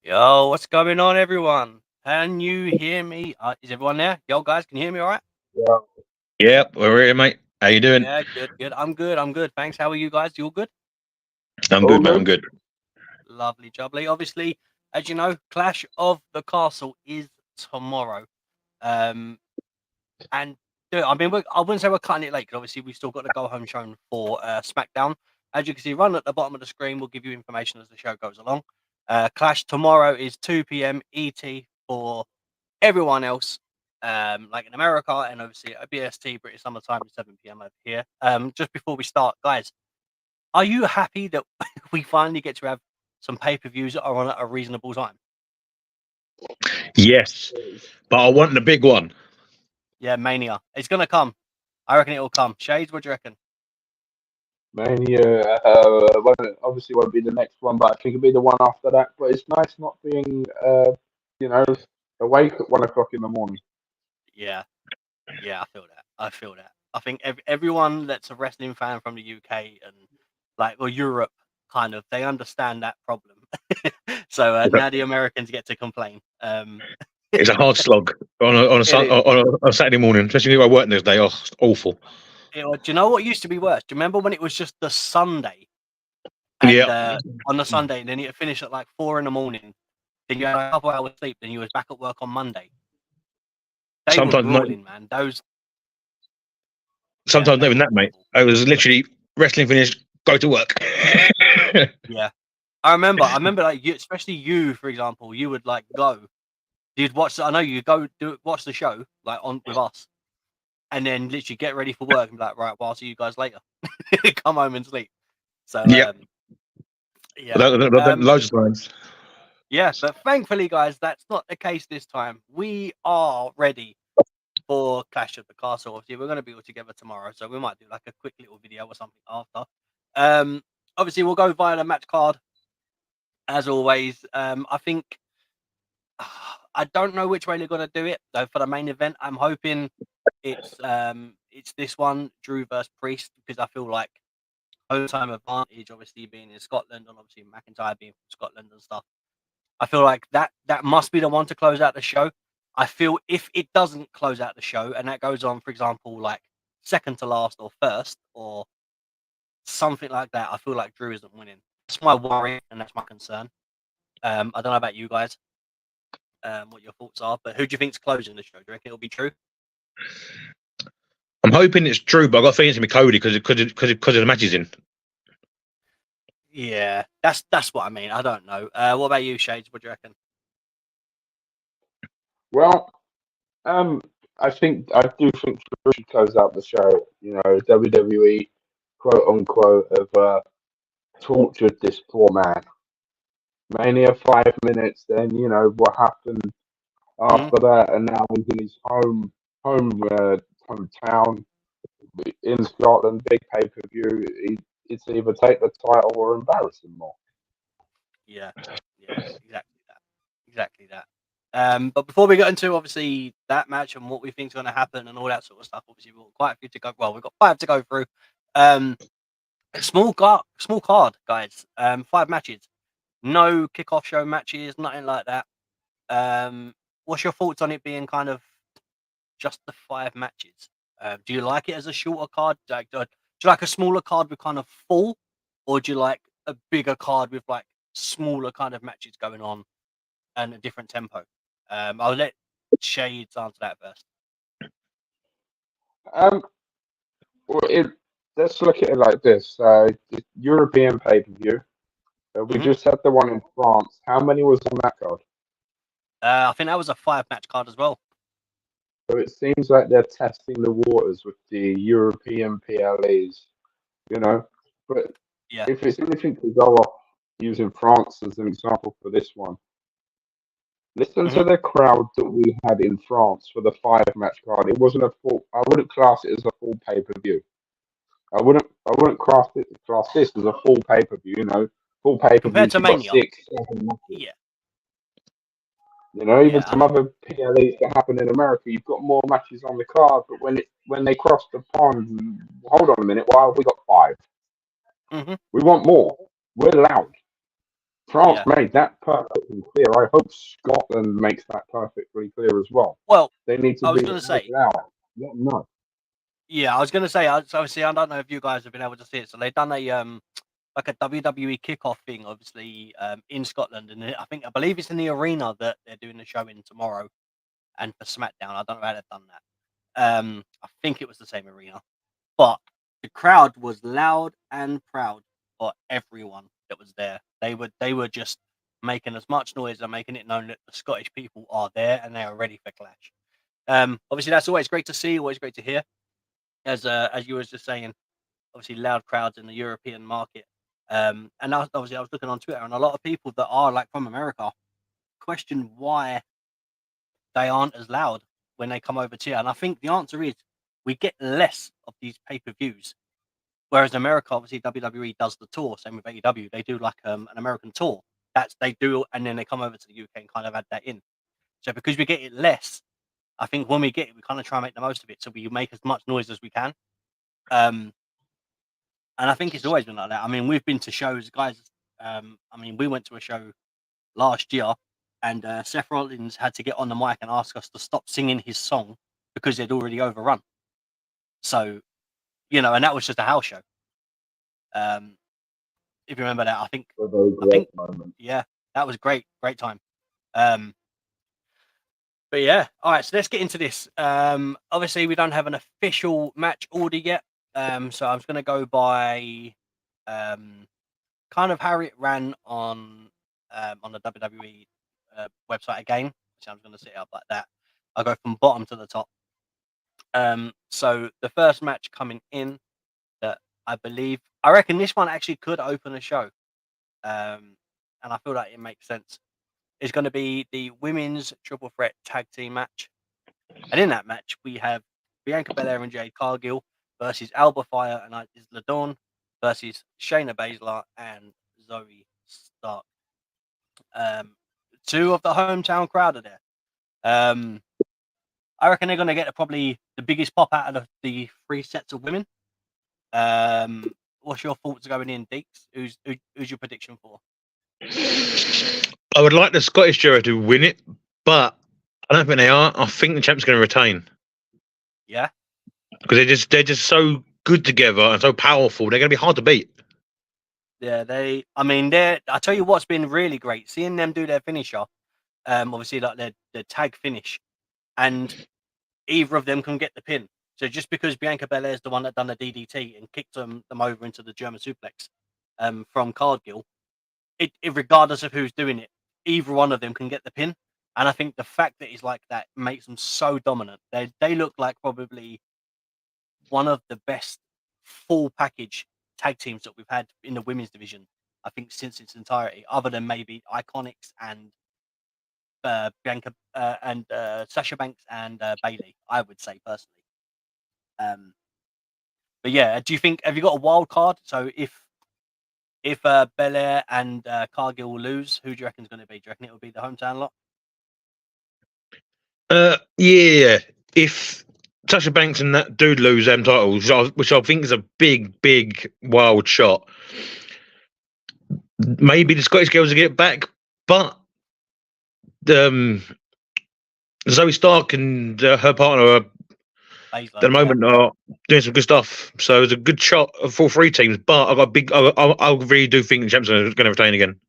Yo, what's going on, everyone? Can you hear me? Is everyone there? Yo, guys, can you hear me all right? Yeah, we're here, mate. How you doing? Yeah, good. I'm good. Thanks. How are you guys? You all good? I'm good, man. I'm good. Lovely, jubbly. Obviously, as you know, Clash of the Castle is tomorrow. And dude, I mean, I wouldn't say we're cutting it late, because obviously we've still got the go-home show for SmackDown. As you can see, run at the bottom of the screen. We'll give you information as the show goes along. Clash tomorrow is 2 p.m. ET for everyone else, like in America, and obviously at BST, British Summer Time, 7 p.m. over here. Just before we start, guys, are you happy that we finally get to have some pay-per-views that are on at a reasonable time? Yes, but I want the big one. Yeah, Mania. It's going to come. I reckon it will come. Shades, what do you reckon? Mania, obviously won't be the next one, but I think it'll be the one after that. But it's nice not being, awake at 1 o'clock in the morning. Yeah, I feel that. I think everyone that's a wrestling fan from the UK and or Europe, kind of, they understand that problem. So now the Americans get to complain. It's a hard slog on a Saturday morning, especially if I work this day. Oh, it's awful. Do you know what used to be worse? Do you remember when it was just the Sunday? And on the Sunday, and then you'd finish at like 4 in the morning. Then you had a couple hours sleep. Then you was back at work on Monday. They Sometimes were grueling, man. Sometimes not even that, mate. I was literally wrestling finished, go to work. Yeah, I remember like you, especially you, for example, you would like go. You'd watch. I know you go watch the show like on with us, and then literally get ready for work and be like, right, well, I'll see you guys later. Come home and sleep. So loads of times. Yeah, but thankfully, guys, that's not the case this time. We are ready for Clash of the Castle. Obviously, we're going to be all together tomorrow, so we might do like a quick little video or something after. Obviously, we'll go via the match card as always. I think I don't know which way they're going to do it though. For the main event, I'm hoping it's this one, Drew versus Priest, because I feel like home time advantage, obviously being in Scotland, and obviously McIntyre being from Scotland and stuff. I feel like that must be the one to close out the show. I feel if it doesn't close out the show and that goes on, for example, like second to last or first or something like that, I feel like Drew isn't winning. That's my worry and that's my concern. I don't know about you guys, what your thoughts are, but who do you think's closing the show? Do you reckon it'll be Drew? I'm hoping it's Drew, but I got a feeling it's gonna be Cody because of the matches in. Yeah, that's what I mean. I don't know. What about you, Shades? What do you reckon? Well, I do think Drew should close out the show. You know, WWE, quote unquote, have tortured this poor man. Mania 5 minutes, then you know what happened after that, and now he's in his hometown in Scotland, big pay-per-view. It's either take the title or embarrass him more. Yeah, exactly that. But before we get into obviously that match and what we think is going to happen and all that sort of stuff, obviously we've got quite a few to go. Well, we've got 5 to go through. Small card, guys. 5 matches, no kickoff show matches, nothing like that. What's your thoughts on it being kind of just the 5 matches? Do you like it as a shorter card? Do you like a smaller card with kind of full, or do you like a bigger card with like smaller kind of matches going on and a different tempo? I'll let Shades answer that first. Let's look at it like this. European pay-per-view. We just had the one in France. How many was on that card? I think that was a 5-match card as well. So it seems like they're testing the waters with the European PLEs, you know. But if it's anything to go off using France as an example for this one, Listen to the crowd that we had in France for the 5-match card. It wasn't a full. I wouldn't class it as a full pay-per-view. I wouldn't class this as a full pay-per-view. You know, full Compared pay-per-views. to You've got Mania, 6, 7 matches. yeah, You know, even yeah, some other PLEs that happen in America, you've got more matches on the card. But when they cross the pond, hold on a minute. Why have we got 5? We want more. We're loud. France made that perfectly clear. I hope Scotland makes that perfectly clear as well. Well, They need to I was be going to say, loud. Let them know. yeah, I was going to say, obviously, I don't know if you guys have been able to see it. So they've done a like a WWE kickoff thing, obviously, in Scotland, and I believe it's in the arena that they're doing the show in tomorrow, and for SmackDown, I don't know how they've done that. I think it was the same arena, but the crowd was loud and proud for everyone that was there. They were just making as much noise and making it known that the Scottish people are there and they are ready for Clash. Obviously, that's always great to see, always great to hear. As you were just saying, obviously loud crowds in the European market. And obviously I was looking on Twitter, and a lot of people that are like from America question why they aren't as loud when they come over to here. And I think the answer is we get less of these pay-per-views. Whereas in America, obviously WWE does the tour, same with AEW. They do like an American tour. They do, and then they come over to the UK and kind of add that in. So because we get it less, I think when we get it, we kind of try and make the most of it. So we make as much noise as we can. And I think it's always been like that. I mean, we've been to shows, guys. I mean, we went to a show last year, and Seth Rollins had to get on the mic and ask us to stop singing his song because they'd already overrun. So, and that was just a house show. If you remember that, I think, yeah, that was great time. But yeah, all right. So let's get into this. Obviously, we don't have an official match order yet. So I'm just going to go by kind of how it ran on the WWE website again. So I'm going to set it up like that. I'll go from bottom to the top. So the first match coming in that I reckon this one actually could open a show. And I feel like it makes sense. It's going to be the women's triple threat tag team match. And in that match, we have Bianca Belair and Jade Cargill versus Alba, Fyre and Isla versus Shayna Baszler and Zoey Stark. 2 of the hometown crowd are there. I reckon they're going to get probably the biggest pop out of the 3 sets of women. What's your thoughts going in, Deeks? Who's your prediction for? I would like the Scottish duo to win it, but I don't think they are. I think the champ's going to retain. Yeah, because they're just so good together and so powerful. They're going to be hard to beat. Yeah, I tell you what's been really great, seeing them do their finisher. Obviously, like their tag finish, and either of them can get the pin. So just because Bianca Belair is the one that done the DDT and kicked them over into the German suplex from Cargill, it regardless of who's doing it, either one of them can get the pin. And I think the fact that it's like that makes them so dominant. They look like probably one of the best full package tag teams that we've had in the women's division, I think, since its entirety, other than maybe Iconics and Bianca and Sasha Banks and Bayley, I would say personally. But yeah, have you got a wild card? So if Belair and Cargill will lose, who do you reckon is going to be? Do you reckon it will be the hometown lot? Yeah. If Sasha Banks and that dude lose them titles, which I think is a big wild shot, maybe the Scottish girls will get back, but Zoey Stark and her partner are at the moment are doing some good stuff. So it's a good shot for 3 teams, but I really do think the champs are going to retain again.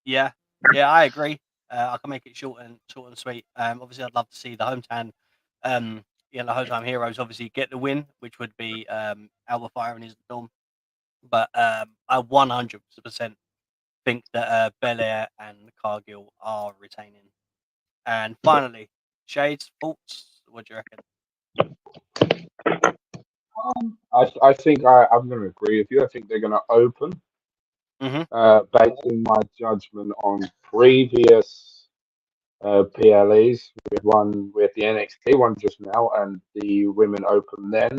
Yeah, I agree. I can make it short and sweet. Obviously, I'd love to see the hometown, the hometown heroes obviously get the win, which would be Alba, Fyre and Isla. But I 100% think that Belair and Cargill are retaining. And finally, Shade's thoughts. What do you reckon? I think I'm going to agree with you. I think they're going to open, based on my judgment on previous PLEs. We had the NXT one just now, and the Women Open then.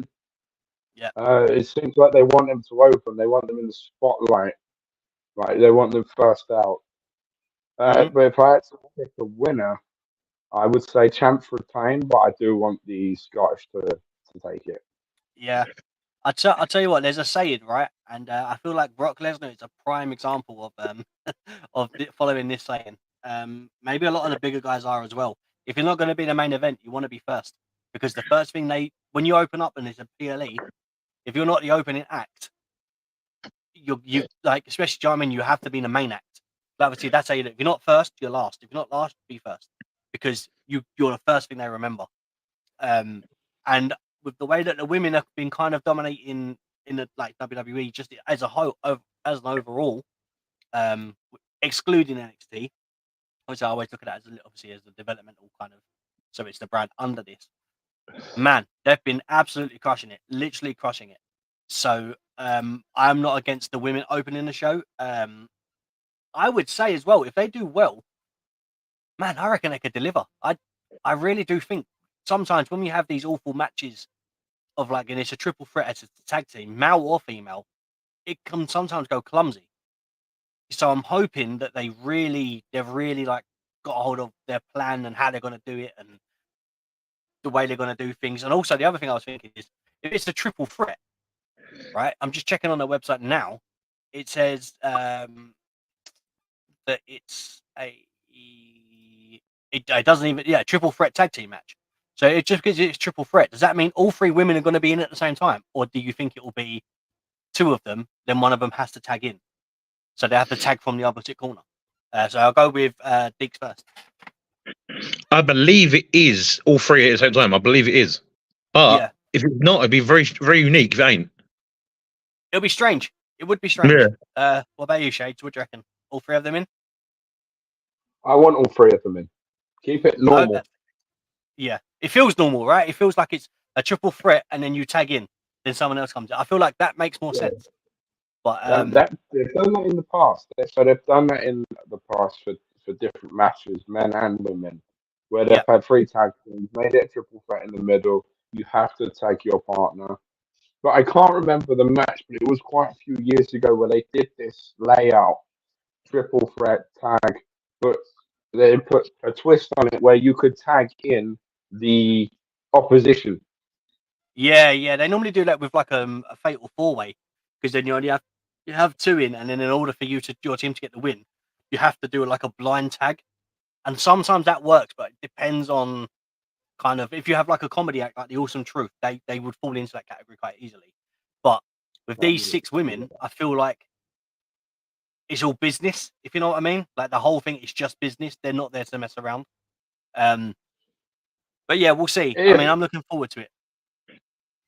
Yeah. It seems like they want them to open. They want them in the spotlight. Like they want them first out. But if I had to pick a winner, I would say champs retain, but I do want the Scottish to take it. Yeah. I'll tell you what, there's a saying, right? And I feel like Brock Lesnar is a prime example of following this saying. Maybe a lot of the bigger guys are as well. If you're not going to be the main event, you want to be first. Because the first thing when you open up and there's a PLE, if you're not the opening act, you like, especially, do you know what I mean? You have to be the main act. But obviously, that's how you do it. If you're not first, you're last. If you're not last, be first. Because you're the first thing they remember. And with the way that the women have been kind of dominating in the like WWE just as a whole, as an overall, excluding NXT, which I always look at that as obviously as a developmental kind of, so it's the brand under this. Man, they've been absolutely crushing it, literally crushing it. So I'm not against the women opening the show. I would say as well, if they do well, man, I reckon they could deliver. I really do think sometimes when we have these awful matches of like, and it's a triple threat as a tag team, male or female, it can sometimes go clumsy. So I'm hoping that they've really like got a hold of their plan and how they're going to do it and the way they're going to do things. And also the other thing I was thinking is, if it's a triple threat, right? I'm just checking on their website now. It says that it's it doesn't even, triple threat tag team match. So it just because it's triple threat, does that mean all three women are going to be in at the same time? Or do you think it will be two of them, then one of them has to tag in? So they have to tag from the opposite corner. So I'll go with Deeks first. I believe it is all three at the same time. I believe it is. But if it's not, it'd be very, very unique if it ain't. It'll be strange. It would be strange. Yeah. What about you, Shades? What do you reckon? All three of them in? I want all three of them in. Keep it normal. Yeah. It feels normal, right? It feels like it's a triple threat and then you tag in, then someone else comes in. I feel like that makes more sense. But they've done that in the past. So they've done that in the past for different matches, men and women, where they've had three tag teams, made it a triple threat in the middle. You have to tag your partner. But I can't remember the match, but it was quite a few years ago where they did this layout, triple threat tag, but they put a twist on it where you could tag in the opposition. Yeah. They normally do that with like a fatal four-way, because then you have two in, and then in order for your team to get the win, you have to do like a blind tag. And sometimes that works, but it depends on kind of, if you have like a comedy act like the Awesome Truth, they would fall into that category quite easily. But with these 6 women, I feel like it's all business, if you know what I mean. Like the whole thing is just business. They're not there to mess around. But yeah, we'll see. I mean, I'm looking forward to it.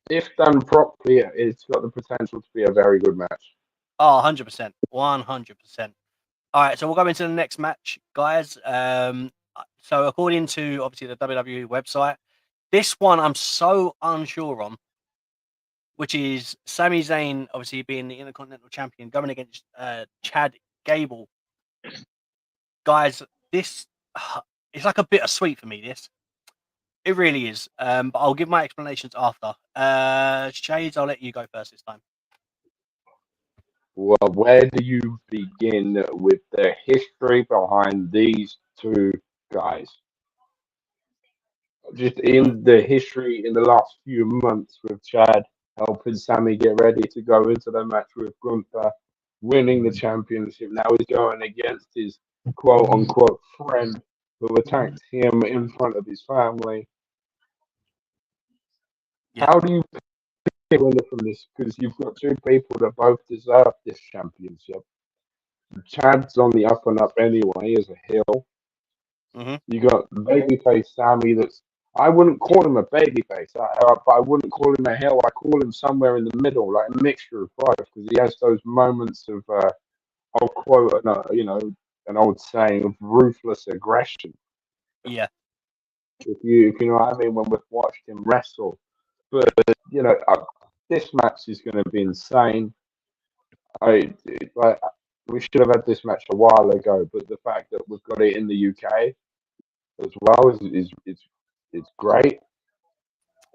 If done properly, it's got the potential to be a very good match. Oh, 100%. 100%. All right, so we'll go into the next match, guys. So according to, obviously, the WWE website, this one I'm so unsure on, which is Sami Zayn, obviously being the Intercontinental Champion, going against Chad Gable. Guys, this it's like a bittersweet for me, this. It really is. But I'll give my explanations after. Shades, I'll let you go first this time. Well, where do you begin with the history behind these two guys? Just in the history in the last few months with Chad helping Sami get ready to go into the match with Gunther, winning the championship. Now he's going against his quote-unquote friend who attacked him in front of his family. Yeah. How do you pick a winner from this? Because you've got two people that both deserve this championship. Chad's on the up and up anyway as a heel. Mm-hmm. You got babyface Sami that's, I wouldn't call him a babyface, but I wouldn't call him a heel. I call him somewhere in the middle, like a mixture of both, because he has those moments of, I'll quote, an old saying of ruthless aggression. Yeah. If you know what I mean, when we've watched him wrestle. But, this match is going to be insane. We should have had this match a while ago, but the fact that we've got it in the UK as well is great.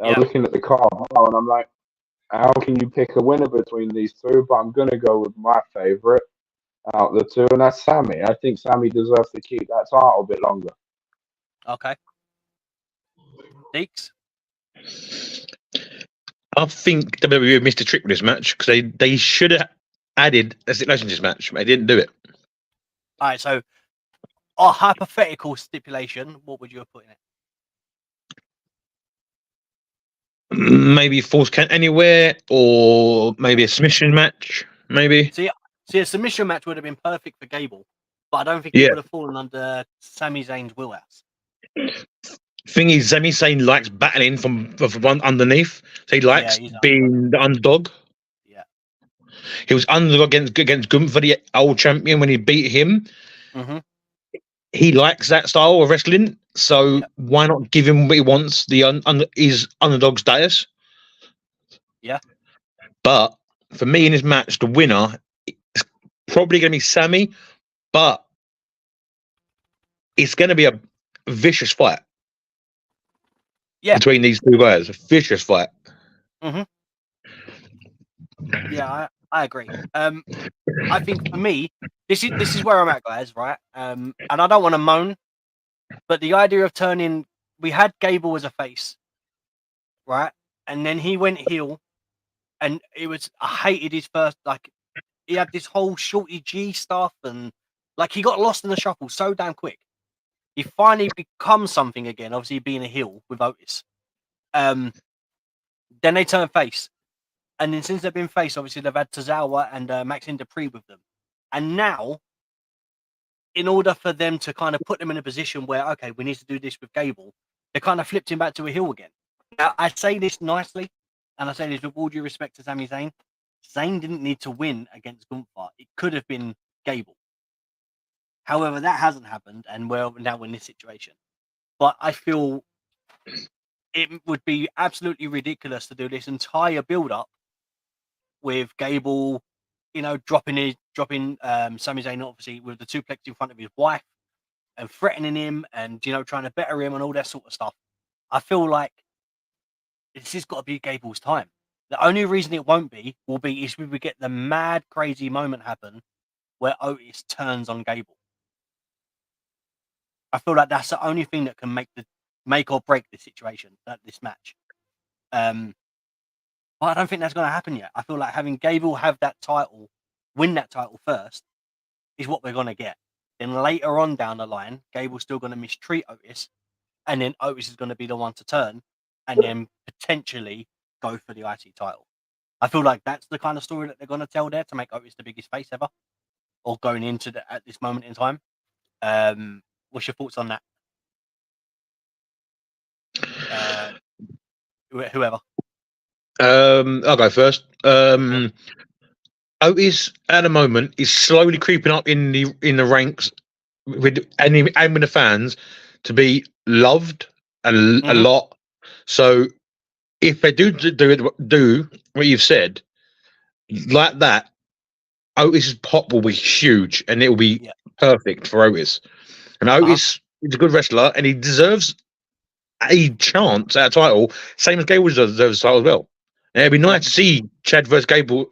I'm looking at the card now, and I'm like, how can you pick a winner between these two? But I'm gonna go with my favorite out of the two, and that's Sami. I think Sami deserves to keep that title a bit longer. Okay. Deeks? I think WWE missed a trick with this match because they should have added a stipulation to this match. They didn't do it. All right, so a hypothetical stipulation, what would you have put in it? Maybe Force Count Anywhere, or maybe a submission match. Maybe. See, a submission match would have been perfect for Gable, but I don't think it would have fallen under Sami Zayn's wheelhouse. Thing is, Sami Zayn likes battling from one underneath. So he likes being the underdog. Yeah. He was underdog against Gunther, the old champion, when he beat him. Mm-hmm. He likes that style of wrestling, so why not give him what he wants, his underdog status? Yeah. But for me in this match, the winner is probably going to be Sami, but it's going to be a vicious fight. Yeah. Between these two guys, a vicious fight. Mm-hmm. Yeah, I agree. I think for me, this is where I'm at, guys. Right? And I don't want to moan, but the idea of we had Gable as a face, right? And then he went heel, and I hated his first, like, he had this whole Shorty G stuff, and like he got lost in the shuffle so damn quick. He finally becomes something again, obviously being a heel with Otis. Then they turn face. And then since they've been face, obviously they've had Tozawa and Maxxine Dupri with them. And now, in order for them to kind of put them in a position where, okay, we need to do this with Gable, they kind of flipped him back to a heel again. Now, I say this nicely, and I say this with all due respect to Sami Zayn. Zayn didn't need to win against Gunther. It could have been Gable. However, that hasn't happened, and we're now in this situation. But I feel it would be absolutely ridiculous to do this entire build-up with Gable, dropping Sami Zayn obviously with the suplex in front of his wife and threatening him and trying to better him and all that sort of stuff. I feel like this has got to be Gable's time. The only reason it won't be if we get the mad crazy moment happen where Otis turns on Gable. I feel like that's the only thing that can make or break this situation, this match. But I don't think that's going to happen yet. I feel like having Gable win that title first, is what we're going to get. Then later on down the line, Gable's still going to mistreat Otis, and then Otis is going to be the one to turn, and then potentially go for the IC title. I feel like that's the kind of story that they're going to tell there to make Otis the biggest face ever, or going into at this moment in time. What's your thoughts on that? Whoever. I'll go first. Otis at the moment is slowly creeping up in the ranks with the fans to be loved a lot. So if they do what you've said like that, Otis's pop will be huge and it will be perfect for Otis. And Otis is a good wrestler and he deserves a chance at a title, same as Gable deserves a title as well. And it'd be nice to see Chad Gable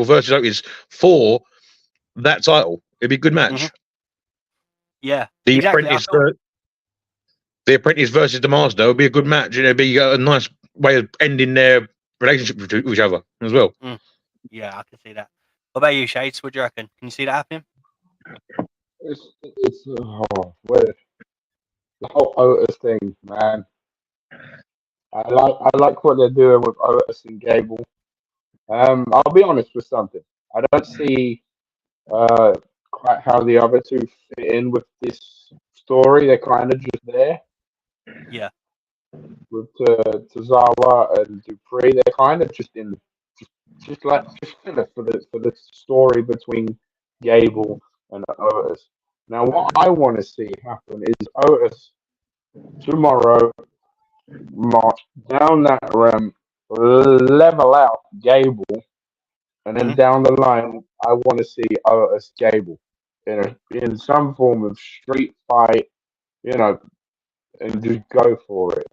versus Otis for that title. It'd be a good match. Yeah, the exactly. Apprentice versus the Master would be a good match, and it'd be a nice way of ending their relationship with each other as well. Yeah, I can see that. What about you, Shades? What do you reckon? Can you see that happening? It's weird. The whole Otis thing, man. I like what they're doing with Otis and Gable. I'll be honest with something. I don't see quite how the other two fit in with this story. They're kind of just there. Yeah. With Tozawa and Dupri, they're kind of just in, just filler for the story between Gable and Otis. Now, what I want to see happen is Otis tomorrow march down that ramp, level out Gable, and then down the line, I want to see Otis Gable in some form of street fight, and just go for it.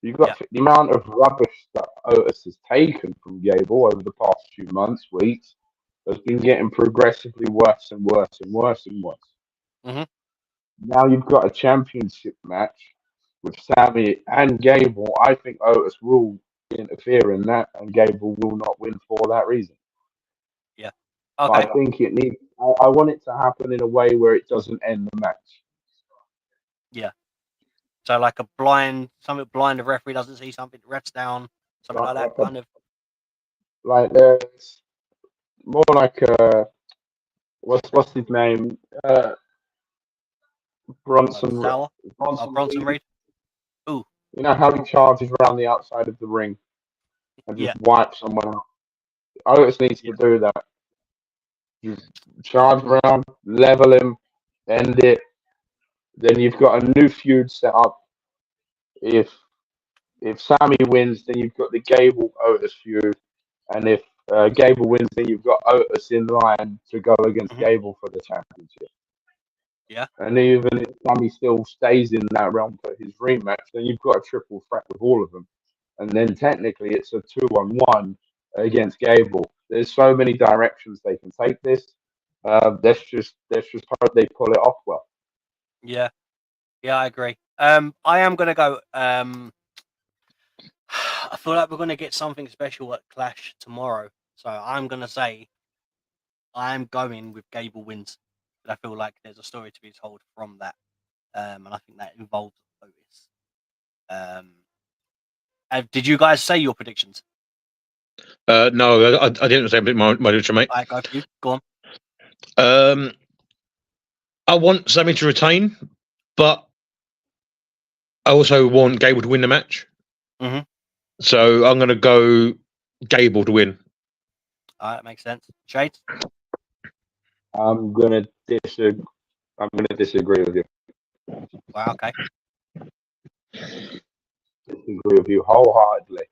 You've got the amount of rubbish that Otis has taken from Gable over the past few months, weeks, has been getting progressively worse and worse and worse and worse. Mm-hmm. Now you've got a championship match with Sami and Gable. I think Otis will interfere in that, and Gable will not win for that reason. Yeah. But Okay. I think it needs. I want it to happen in a way where it doesn't end the match. Yeah. So like something blind, the referee doesn't see something, refs down, something like that, kind of. Like more like what's his name? Bronson Bronson Reed. Reed. Ooh. You know how he charges around the outside of the ring and just wipes someone out. Otis needs to do that. Just charge around, level him, end it. Then you've got a new feud set up. If Sami wins, then you've got the Gable Otis feud, and if Gable wins, then you've got Otis in line to go against Gable for the championship. Yeah. And even if Sami still stays in that realm for his rematch, then you've got a triple threat with all of them. And then technically it's a 2-on-1 against Gable. There's so many directions they can take this. Let's just hope they pull it off well. Yeah. Yeah, I agree. I am gonna go. I feel like we're gonna get something special at Clash tomorrow. So I'm gonna say I'm going with Gable wins. But I feel like there's a story to be told from that. And I think that involves Otis. Did you guys say your predictions? No, I didn't say my prediction, mate. I go for you. Go on. I want Sami to retain, but I also want Gable to win the match. Mm-hmm. So I'm going to go Gable to win. All right, that makes sense. Jade? I'm gonna disagree with you. Wow, okay. Disagree with you wholeheartedly.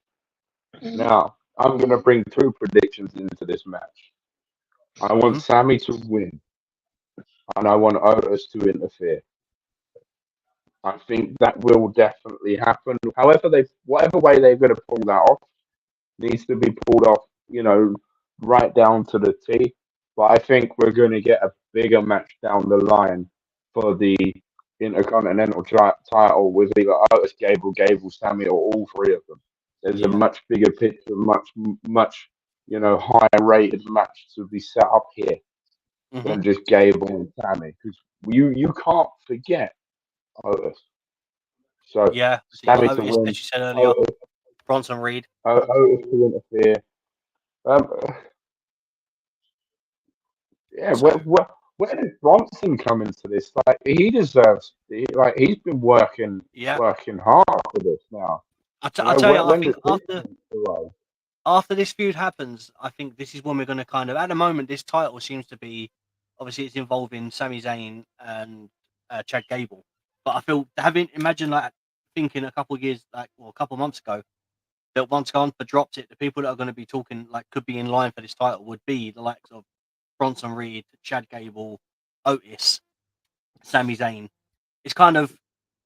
Now, I'm going to bring two predictions into this match. I want Sami to win, and I want Otis to interfere. I think that will definitely happen. However, whatever way they're going to pull that off needs to be pulled off, right down to the T. But I think we're going to get a bigger match down the line for the Intercontinental title with either Otis, Gable, Sami, or all three of them. There's a much bigger picture, much higher rated match to be set up here than just Gable and Sami, because you can't forget Otis. So Sami to win, as you said earlier, Bronson Reed, Otis to interfere. Where did Bronson come into this? Like he deserves. He's been working hard for this now. I tell you, I think after this feud happens, I think this is when we're going to kind of. At the moment, this title seems to be obviously it's involving Sami Zayn and Chad Gable. But I feel imagine thinking a couple of years, a couple of months ago, that once Gunther dropped it, the people that are going to be talking could be in line for this title would be the likes of Bronson Reed, Chad Gable, Otis, Sami Zayn.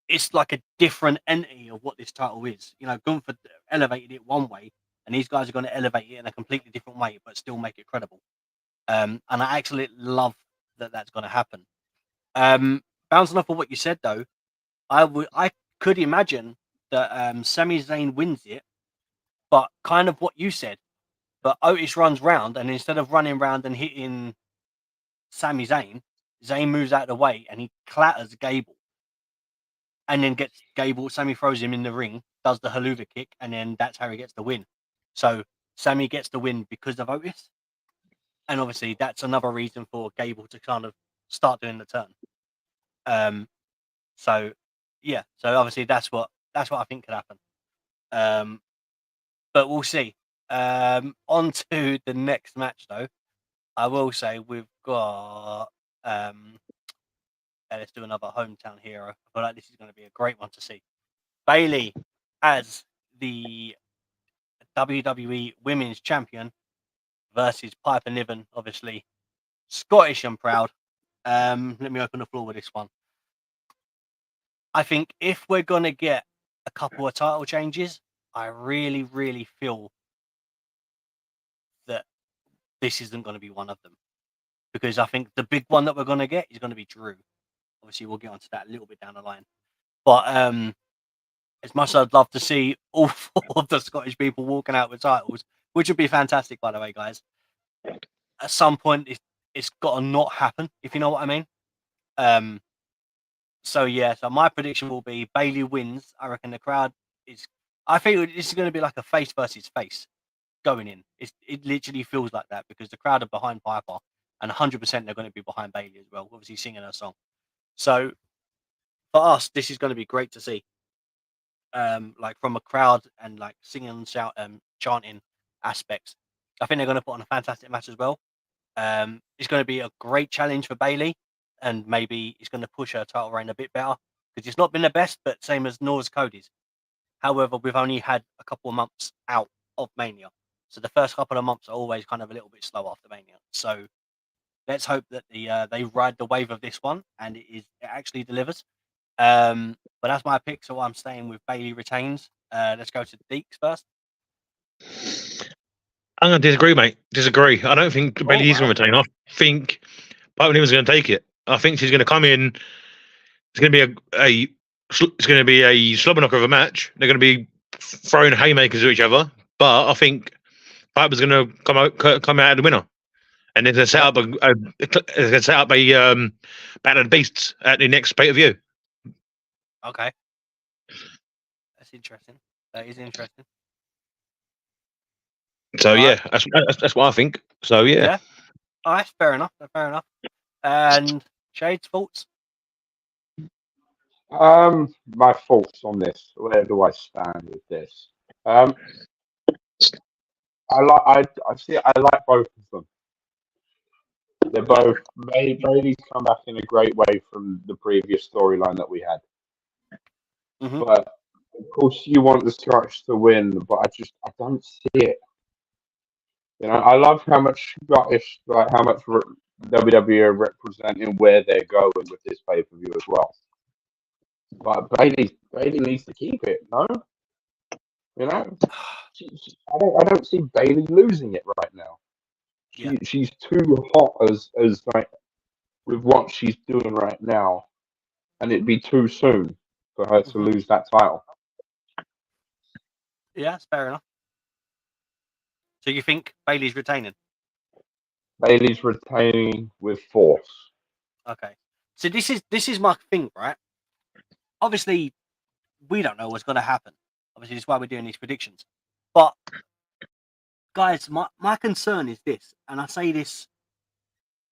It's like a different entity of what this title is. Gunther elevated it one way, and these guys are going to elevate it in a completely different way, but still make it credible. And I actually love that that's going to happen. Bouncing off of what you said, though, I could imagine that Sami Zayn wins it, but kind of what you said. But Otis runs round, and instead of running round and hitting Sami Zayn, Zayn moves out of the way and he clatters Gable. And then gets Gable, Sami throws him in the ring, does the haluva kick, and then that's how he gets the win. So Sami gets the win because of Otis. And obviously that's another reason for Gable to kind of start doing the turn. So obviously that's what I think could happen. But we'll see. On to the next match though. I will say we've got let's do another hometown hero. I feel like this is going to be a great one to see. Bayley as the WWE Women's Champion versus Piper Niven, obviously Scottish and proud. Let me open the floor with this one. I think if we're gonna get a couple of title changes, I really, really feel that this isn't going to be one of them, because I think the big one that we're going to get is going to be Drew. Obviously, we'll get onto that a little bit down the line. But as much as I'd love to see all 4 of the Scottish people walking out with titles, which would be fantastic, by the way, guys, at some point it's got to not happen, if you know what I mean. So my prediction will be Bayley wins. I reckon the crowd is. I think this is going to be like a face versus face going in. It literally feels like that because the crowd are behind Piper, and 100% they're going to be behind Bayley as well, obviously singing her song. So for us, this is going to be great to see. Like from a crowd and like singing and chanting aspects. I think they're going to put on a fantastic match as well. It's going to be a great challenge for Bayley, and maybe it's going to push her title reign a bit better because it's not been the best, but same as Nora's Cody's. However, we've only had a couple of months out of Mania, so the first couple of months are always kind of a little bit slow after Mania. So let's hope that they ride the wave of this one and it actually delivers. But that's my pick, so I'm staying with Bayley retains. Let's go to Deeks first. I'm going to disagree, mate. Disagree. I don't think Bayley is going to retain. I think Piper Niven's going to take it. I think she's going to come in. It's going to be a slobber knocker of a match. They're going to be throwing haymakers at each other, but I think Piper's going to come out the winner, and then set up a Battle of the Beasts at the next pay-per-view. Okay, that's interesting. That is interesting. So that's what I think. So yeah. All right, fair enough. Fair enough. And Jade's thoughts? My thoughts on this. Where do I stand with this? I like both of them. They're both. Bayley's come back in a great way from the previous storyline that we had. Mm-hmm. But of course, you want the Scottish to win, but I don't see it. You know, I love how much Scottish, like how much WWE are representing where they're going with this pay-per-view as well. But Bayley needs to keep it, no? You know, I don't see Bayley losing it right now. She's too hot as like with what she's doing right now, and it'd be too soon for her to lose that title. Yeah, that's fair enough. So you think Bayley's retaining? Bayley's retaining with force. Okay. So this is my thing, right? Obviously, we don't know what's going to happen. Obviously, that's why we're doing these predictions. But guys, my concern is this, and I say this,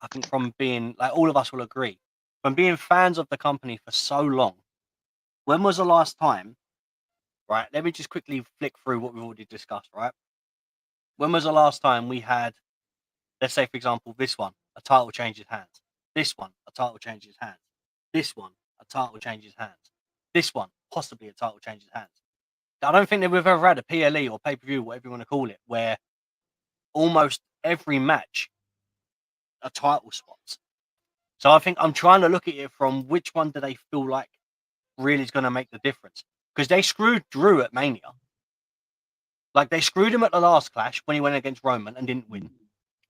I think from being like all of us will agree, from being fans of the company for so long. When was the last time? Right. Let me just quickly flick through what we've already discussed. Right. When was the last time we had, let's say, for example, this one, a title changes hands. This one, a title changes hands. This one, a title changes hands. This one, possibly a title changes hands. I don't think that we've ever had a PLE or pay-per-view, whatever you want to call it, where almost every match are title spots. So I think I'm trying to look at it from which one do they feel like really is going to make the difference. Because they screwed Drew at Mania. Like, they screwed him at the last Clash when he went against Roman and didn't win.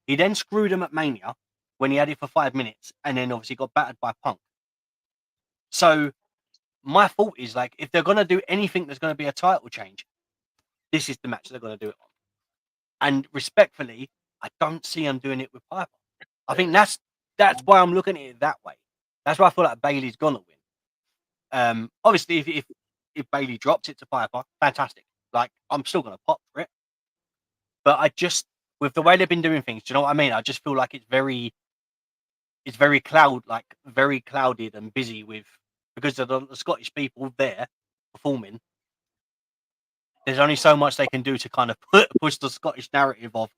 He then screwed him at Mania when he had it for 5 minutes and then obviously got battered by Punk. So my thought is, like, if they're going to do anything that's going to be a title change, this is the match they're going to do it on. And respectfully, I don't see them doing it with Piper. I think that's why I'm looking at it that way. That's why I feel like Bayley's going to win. Obviously, if Bayley drops it to Piper, fantastic. Like, I'm still going to pop for it. But I just, with the way they've been doing things, do you know what I mean? I just feel like it's very clouded and busy with, because of the Scottish people there performing. There's only so much they can do to kind of push the Scottish narrative of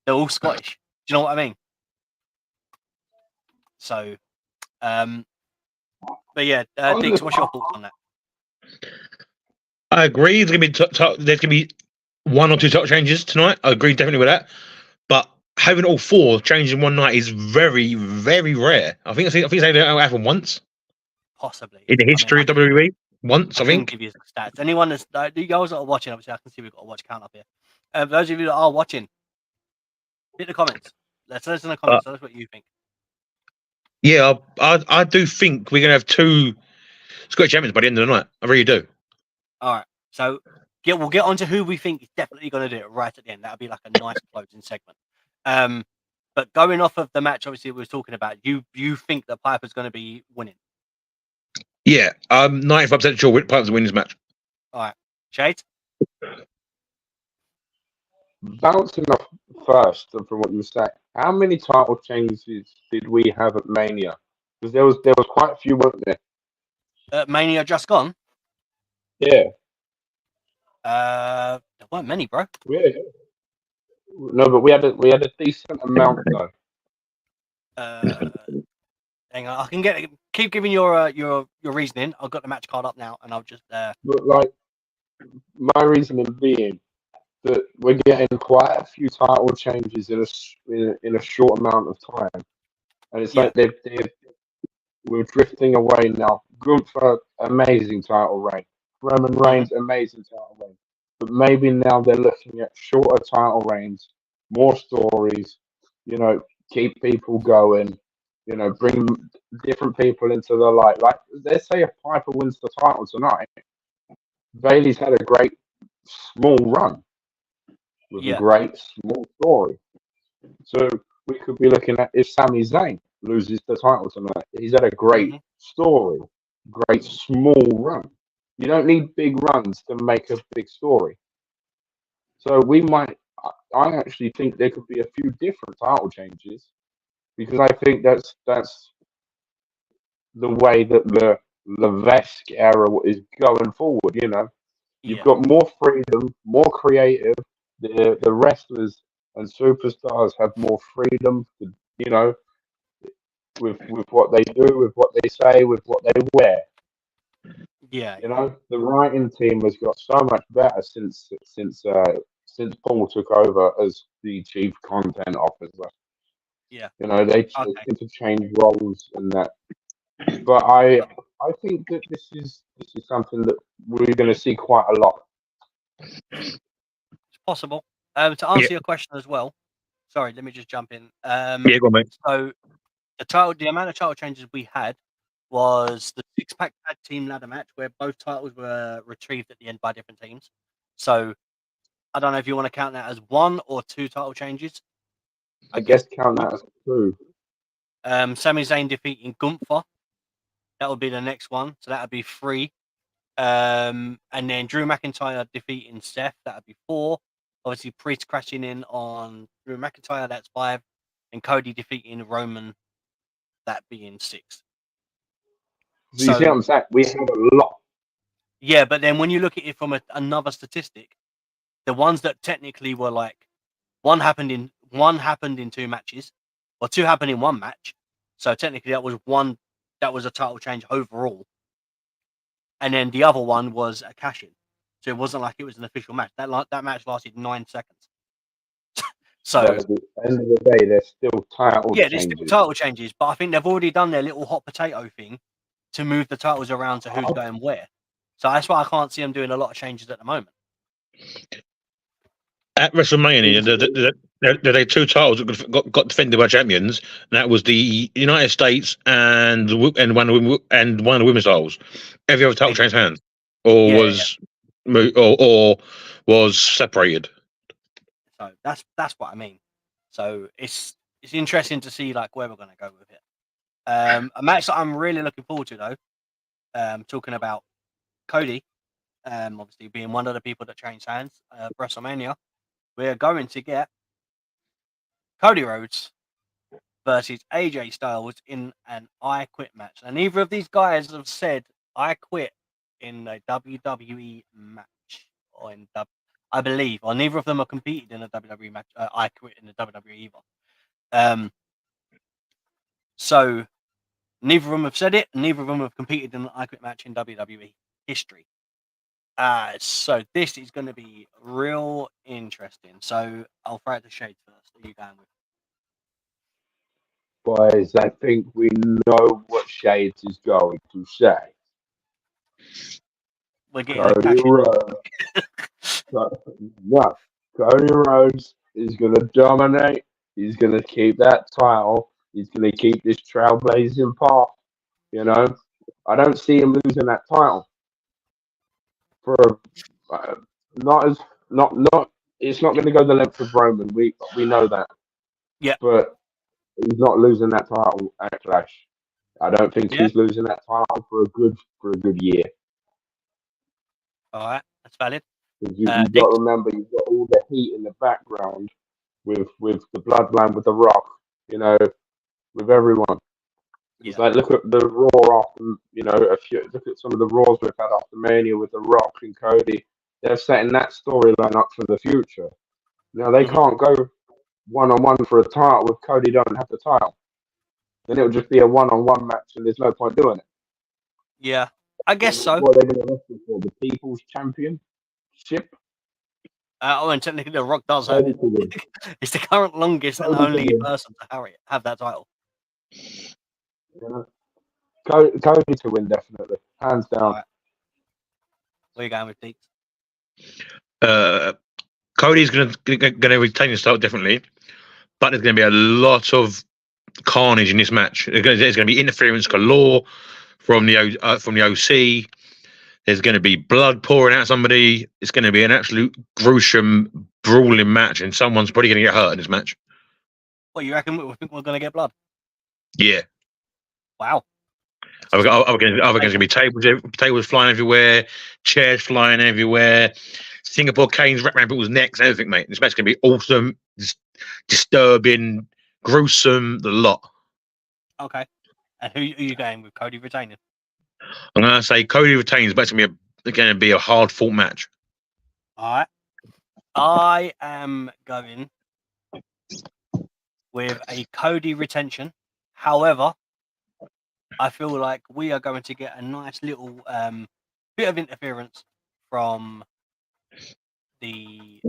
they're all Scottish. Do you know what I mean? So, but yeah, Dix, what's your thoughts on that? I agree. There's gonna be one or two title changes tonight. I agree definitely with that. But having all 4 changes in one night is very, very rare. I think they don't happen once. Possibly. in the history of WWE. Once, I can think. give you the stats. Anyone that's you guys that are watching, obviously, I can see we've got a watch count up here. Those of you that are watching, hit the comments. Let's listen in the comments. Tell us what you think. Yeah, I do think we're gonna have 2 Scottish champions by the end of the night. I really do. All right. So we'll get on to who we think is definitely going to do it right at the end. That'll be like a nice closing segment. But going off of the match, obviously, we were talking about, you think that Piper's going to be winning? Yeah, I'm 95% sure Piper's winning this match. All right. Jade? Bouncing off first from what you were saying, how many title changes did we have at Mania? Because there was quite a few, weren't there? Mania just gone? Yeah. There weren't many, bro. Yeah. No, but we had a decent amount though. Hang on, I can keep giving your reasoning. I've got the match card up now, and I'll just. But like, my reasoning being that we're getting quite a few title changes in a short amount of time, and it's like we're drifting away now. Gunther, amazing title reign. Roman Reigns, amazing title reign. But maybe now they're looking at shorter title reigns, more stories. You know, keep people going. You know, bring different people into the light. Like, let's say if Piper wins the title tonight, Bayley's had a great small run with a great small story. So we could be looking at if Sami Zayn loses the title tonight. He's had a great story, great small run. You don't need big runs to make a big story. So I actually think there could be a few different title changes because I think that's the way that the Levesque era is going forward. You know, you've got more freedom, more creative. The wrestlers and superstars have more freedom to, you know, with what they do, with what they say, with what they wear. Yeah. You know, the writing team has got so much better since Paul took over as the chief content officer. Yeah. You know, they seem to change roles and that. But I think that this is something that we're going to see quite a lot. It's possible. To answer your question as well. Sorry, let me just jump in. Go on, mate. So the amount of title changes we had was the 6-pack tag team ladder match where both titles were retrieved at the end by different teams. So I don't know if you want to count that as 1 or 2 title changes. I guess count that as 2. Sami Zayn defeating Gunther. That would be the next one. So that would be 3. And then Drew McIntyre defeating Seth. That would be 4. Obviously, Priest crashing in on Drew McIntyre. That's 5. And Cody defeating Roman. That being 6. So you see what I'm saying? We have a lot. Yeah, but then when you look at it from another statistic, the ones that technically were like one happened in 2 matches, or 2 happened in 1 match. So technically that was a title change overall. And then the other one was a cash-in. So it wasn't like it was an official match. That match lasted 9 seconds. So at the end of the day, there's still title changes. there's still title changes, but I think they've already done their little hot potato thing to move the titles around to who's going where. So that's why I can't see them doing a lot of changes at the moment. At WrestleMania, there were 2 titles that got defended by champions, and that was the United States and one of the women's titles. Every other title changed hands, or was separated. So that's what I mean. So it's interesting to see like where we're going to go with it. A match that I'm really looking forward to though. Talking about Cody, obviously being one of the people that changed hands for WrestleMania, we're going to get Cody Rhodes versus AJ Styles in an I Quit match. And neither of these guys have said I quit in a WWE match I believe, or neither of them have competed in a WWE match. I quit in the WWE either. So neither of them have said it, and neither of them have competed in an I Quit match in WWE history. So this is going to be real interesting. So I'll throw it to Shade first. Are you going with? Boys, I think we know what Shades is going to say. We're getting Cody Rhodes. No, Cody Rhodes is going to dominate. He's going to keep that title. He's going to keep this trailblazing path. You know, I don't see him losing that title for not as not. It's not going to go the length of Roman. We know that. Yeah. But he's not losing that title at Clash. I don't think he's losing that title for a good year. All right, that's valid. You've got to remember, you've got all the heat in the background with the bloodline, with The Rock, you know, with everyone. It's like, look at the Raw after, you know, look at some of the Raws we've had after Mania with The Rock and Cody. They're setting that storyline up for the future. Now, they can't go one-on-one for a title if Cody don't have the title. Then it'll just be a one-on-one match and there's no point doing it. Yeah, I guess so. What are they going to wrestle for? The People's Championship? And technically, The Rock does have it. It's the current longest and only person to have that title. Yeah. Cody to win, definitely. Hands down. Right. Where are you going with Deeks? Cody's going to retain his title, definitely. But there's going to be a lot of carnage in this match. There's going to be interference galore from the OC. There's going to be blood pouring out somebody. It's going to be an absolute gruesome, brawling match, and someone's probably going to get hurt in this match. What, you reckon we think we're going to get blood? Yeah. Wow. Other going to be tables flying everywhere, chairs flying everywhere, Singapore canes wrapped around people's necks, everything, mate. This match is going to be awesome, disturbing, gruesome, the lot. Okay. And who are you going with? Cody retaining? I'm going to say Cody retains, but it's going to be a hard-fought match. All right. I am going with a Cody retention. However, I feel like we are going to get a nice little bit of interference from the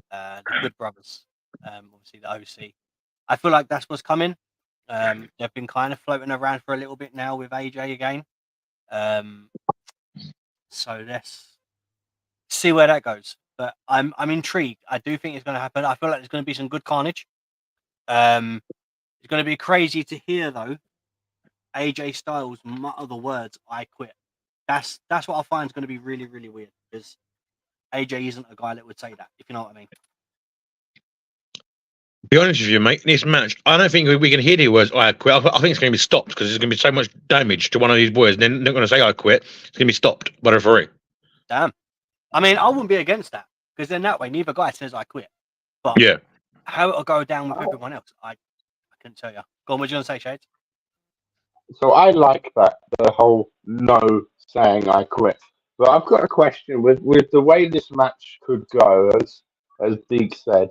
Good Brothers, obviously the OC. I feel like that's what's coming. They've been kind of floating around for a little bit now with AJ again. So let's see where that goes. But I'm intrigued. I do think it's going to happen. I feel like there's going to be some good carnage. It's going to be crazy to hear though AJ Styles mutter the words "I quit." That's what I find is going to be really, really weird because AJ isn't a guy that would say that, if you know what I mean. Be honest with you, mate. In this match, I don't think we can hear the words "I quit." I think it's going to be stopped because there's going to be so much damage to one of these boys. They're not going to say "I quit." It's going to be stopped by the referee. Damn. I mean, I wouldn't be against that because then that way neither guy says "I quit." But yeah, how it'll go down with everyone else, I couldn't tell you. Go on, what you going to say, Shades? So I like that, the whole no saying "I quit." But I've got a question with the way this match could go, as Deek said.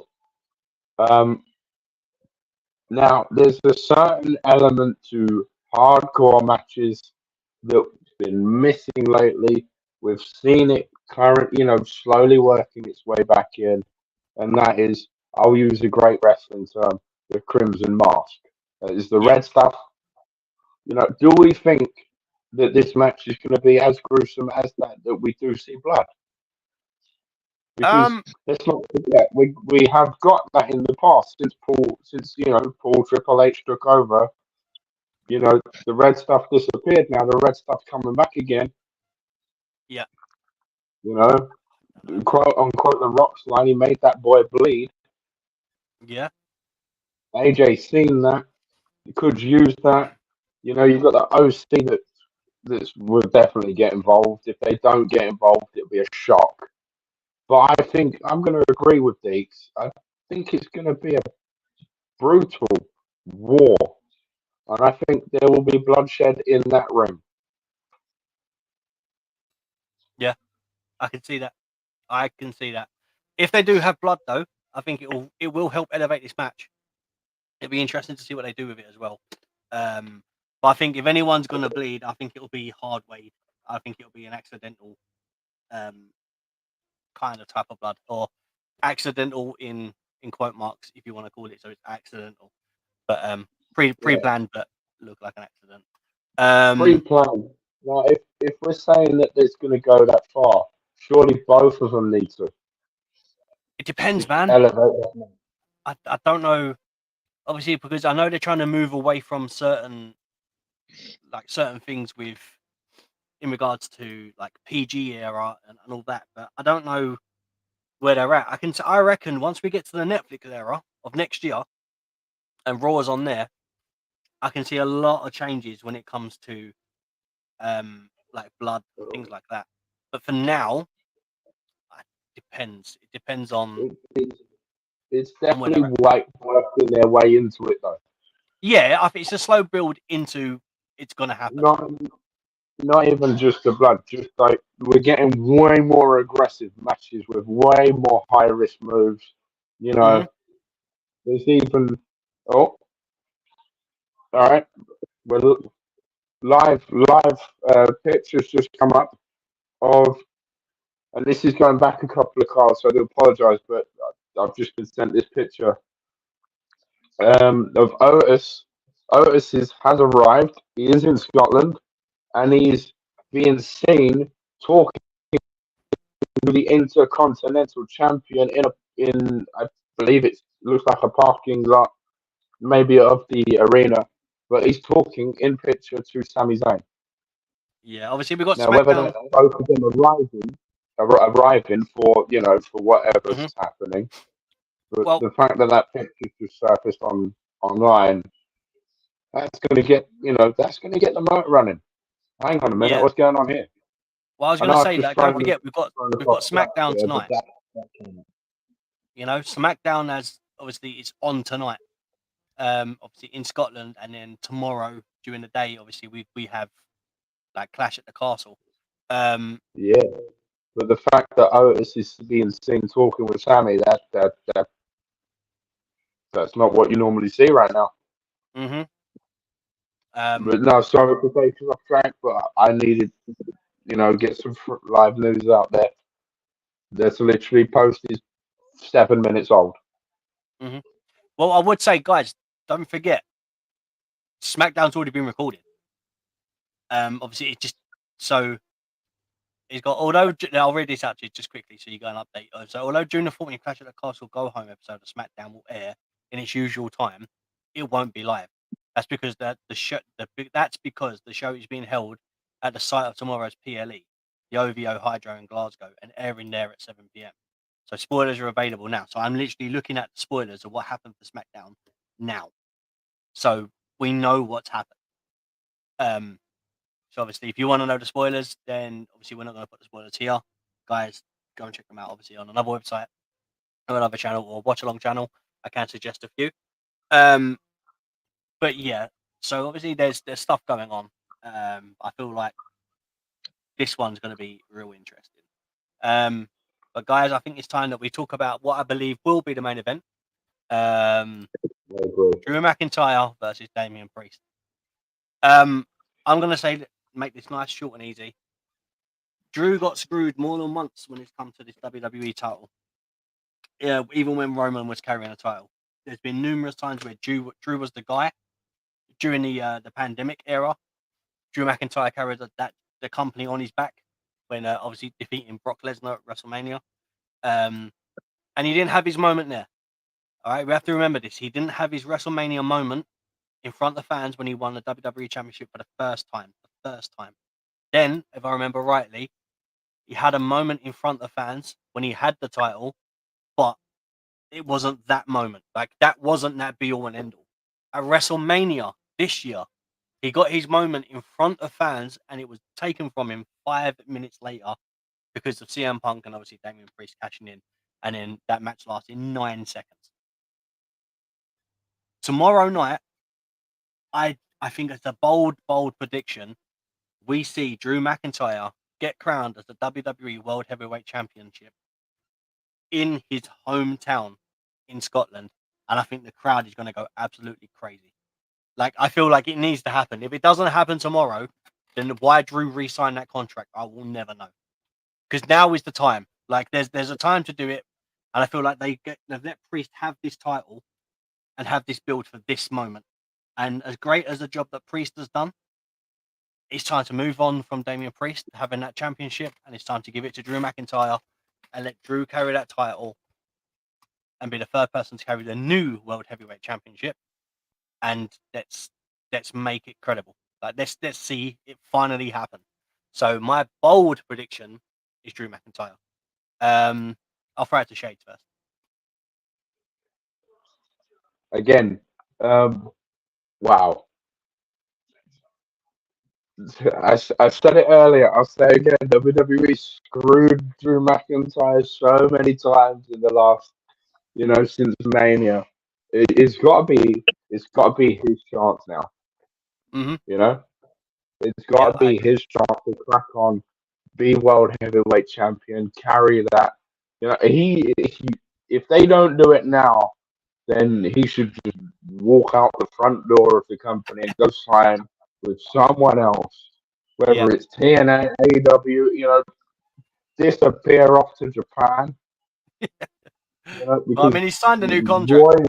Now there's a certain element to hardcore matches that's been missing lately. We've seen it slowly working its way back in, and that is, I'll use a great wrestling term, the Crimson Mask. Is the red stuff. Do we think that this match is going to be as gruesome as that we do see blood? Because let's not forget, we have got that in the past since Paul Triple H took over. The red stuff disappeared. Now the red stuff's coming back again. Yeah. Quote unquote, the Rock's line, he made that boy bleed. Yeah. AJ seen that. He could use that. You've got the OC that will definitely get involved. If they don't get involved, it'll be a shock. But I think I'm going to agree with Deeks. I think it's going to be a brutal war. And I think there will be bloodshed in that ring. Yeah, I can see that. If they do have blood, though, I think it will help elevate this match. It'll be interesting to see what they do with it as well. But I think if anyone's going to bleed, I think it'll be hard weighed. I think it'll be an accidental kind of type of blood, or accidental in quote marks, if you want to call it. So it's accidental, but pre-planned. But look like an accident. Pre-planned. Now, if we're saying that it's going to go that far, surely both of them need to. It depends, Just man. elevate it. I don't know. Obviously, because I know they're trying to move away from certain things with in regards to like PG era and all that, but I don't know where they're at. I reckon once we get to the Netflix era of next year and Raw is on there, I can see a lot of changes when it comes to like blood and things like that. But for now, it depends. It depends on It's on where definitely they're at. working their way into it, though. Yeah, I think it's a slow build into it's gonna happen. Not even just the blood, just like we're getting way more aggressive matches with way more high risk moves. You know, there's even all right. Well, live pictures just come up of, and this is going back a couple of cards, so I do apologise, but I've just been sent this picture of Otis. Has arrived. He is in Scotland, and he's being seen talking to the Intercontinental Champion in I believe it looks like a parking lot, maybe of the arena, but he's talking in picture to Sami Zayn. Yeah, obviously we got Now, whether SmackDown. that's both of them arriving for for whatever's Mhm. happening, but Well, the fact that that picture just surfaced online, that's going to get the motor running. Hang on a minute, yeah. what's going on here? Well, I was I going know to I've say just that. Don't thrown forget, we've got SmackDown there, but tonight. You know, SmackDown has obviously it's on tonight. Obviously in Scotland, and then tomorrow during the day, obviously we have like Clash at the Castle. yeah. But the fact that Otis is being seen talking with Sami, that's not what you normally see right now. Mm-hmm. But no, sorry for taking off track, but I needed, get some live news out there. That's literally posted 7 minutes old. Mm-hmm. Well, I would say, guys, don't forget, SmackDown's already been recorded. Obviously, it just so it's got. Although I'll read this out to you just quickly, so you go and update. So, although during the 14th Clash at the Castle Go Home episode of SmackDown will air in its usual time, it won't be live. That's because that's because the show is being held at the site of tomorrow's PLE, the OVO Hydro in Glasgow, and airing there at 7 p.m. So spoilers are available now. So I'm literally looking at the spoilers of what happened for SmackDown now. So we know what's happened. So obviously, if you want to know the spoilers, then obviously we're not going to put the spoilers here. Guys, go and check them out, obviously, on another website or another channel or watch along channel. I can suggest a few. But yeah, so obviously there's stuff going on. I feel like this one's going to be real interesting. But guys, I think it's time that we talk about what I believe will be the main event. Drew McIntyre versus Damian Priest. I'm going to say, make this nice, short and easy. Drew got screwed more than once when it's come to this WWE title. Yeah, even when Roman was carrying a title. There's been numerous times where Drew was the guy during the pandemic era. Drew McIntyre carried the company on his back when obviously defeating Brock Lesnar at WrestleMania. And he didn't have his moment there. All right, we have to remember this. He didn't have his WrestleMania moment in front of fans when he won the WWE Championship for the first time. Then, if I remember rightly, he had a moment in front of fans when he had the title, but it wasn't that moment. Like, that wasn't that be-all and end-all. At WrestleMania this year, he got his moment in front of fans, and it was taken from him 5 minutes later because of CM Punk and obviously Damian Priest cashing in, and then that match lasted 9 seconds. Tomorrow night, I think it's a bold prediction. We see Drew McIntyre get crowned as the WWE World Heavyweight Championship in his hometown in Scotland, and I think the crowd is going to go absolutely crazy. Like, I feel like it needs to happen. If it doesn't happen tomorrow, then why Drew re-signed that contract, I will never know. Because now is the time. Like, there's a time to do it, and I feel like they've let Priest have this title and have this build for this moment. And as great as the job that Priest has done, it's time to move on from Damian Priest having that championship, and it's time to give it to Drew McIntyre and let Drew carry that title and be the third person to carry the new World Heavyweight Championship. And let's make it credible. Like let's see it finally happen. So my bold prediction is Drew McIntyre. I'll throw it to Shade first. Again, wow. I said it earlier. I'll say again. WWE screwed Drew McIntyre so many times in the last, since Mania. It's got to be his chance now. Mm-hmm. It's got to be his chance to crack on, be World Heavyweight Champion, carry that. If they don't do it now, then he should just walk out the front door of the company and go sign with someone else, whether it's TNA, AEW, disappear off to Japan. Well, I mean, he signed a new contract.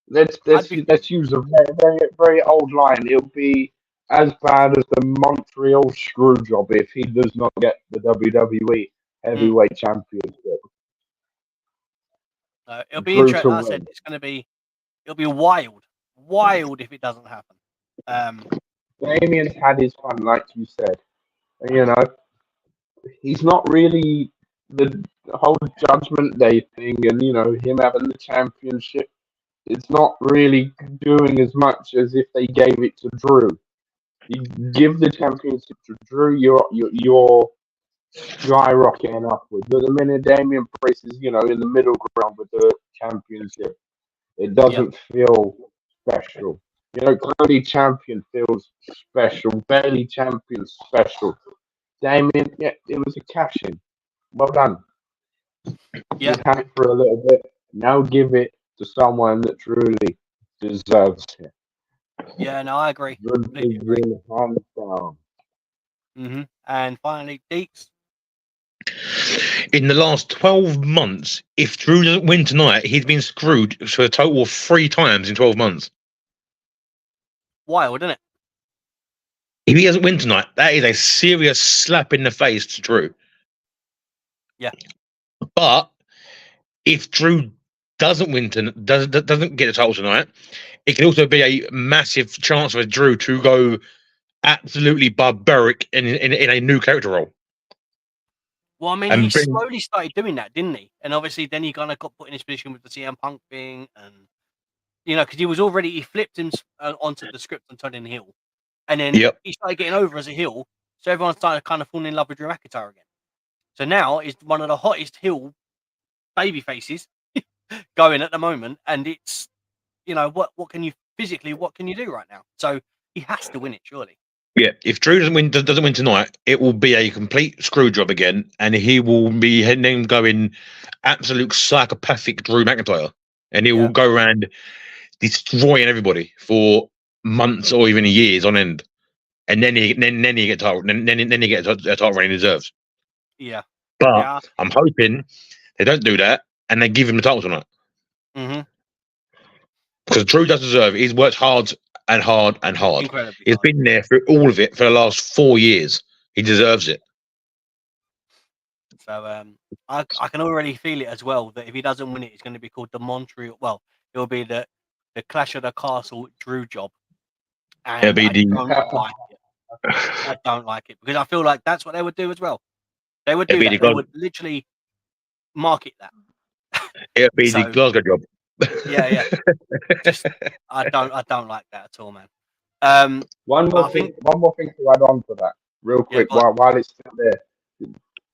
Let's use a very, very, very old line. It'll be as bad as the Montreal screw job if he does not get the WWE Heavyweight Championship. It'll be interesting. I said it'll be wild if it doesn't happen. Damian's had his fun, like you said. He's not really the whole Judgment Day thing, and him having the championship. It's not really doing as much as if they gave it to Drew. You give the championship to Drew, you're skyrocketing upwards. But the minute Damian Priest is, in the middle ground with the championship, it doesn't feel special. Cody champion feels special. Bayley champion special. Damian, it was a cash-in. Well done. Yeah. Just had it for a little bit. Now give it to someone that truly deserves it. Yeah, no, I agree. Mm-hmm. And finally, Deeks. In the last 12 months, if Drew doesn't win tonight, he's been screwed for a total of 3 times in 12 months. Wild, isn't it? If he doesn't win tonight, that is a serious slap in the face to Drew. Yeah. But if Drew doesn't win doesn't get the title tonight, it can also be a massive chance for Drew to go absolutely barbaric in a new character role. Well, I mean, he slowly started doing that, didn't he? And obviously, then he kind of got put in his position with the CM Punk thing, and because he flipped him onto the script and turned in heel, and then he started getting over as a heel. So everyone started kind of falling in love with Drew McIntyre again. So now he's one of the hottest heel baby faces going at the moment, and it's what can you do right now? So he has to win it, surely. Yeah, if Drew doesn't win tonight, it will be a complete screw job again, and he will be heading going absolute psychopathic Drew McIntyre, and he will go around destroying everybody for months or even years on end, and then he gets title, then he gets a title reign he deserves. Yeah, but I'm hoping they don't do that and they give him the title tonight. Mm-hmm. Because Drew does deserve it. He's worked hard and hard and hard. Incredibly He's hard. been there through all of it for the last 4 years. He deserves it. So I can already feel it as well that if he doesn't win it, it's going to be called the Montreal. Well, it will be the Clash of the Castle Drew job. And I don't like it because I feel like that's what they would do as well. They would do that. They would literally market that. It'll be the Glasgow job. Yeah. I don't like that at all, man. One more thing to add on to that, real quick, while it's still there.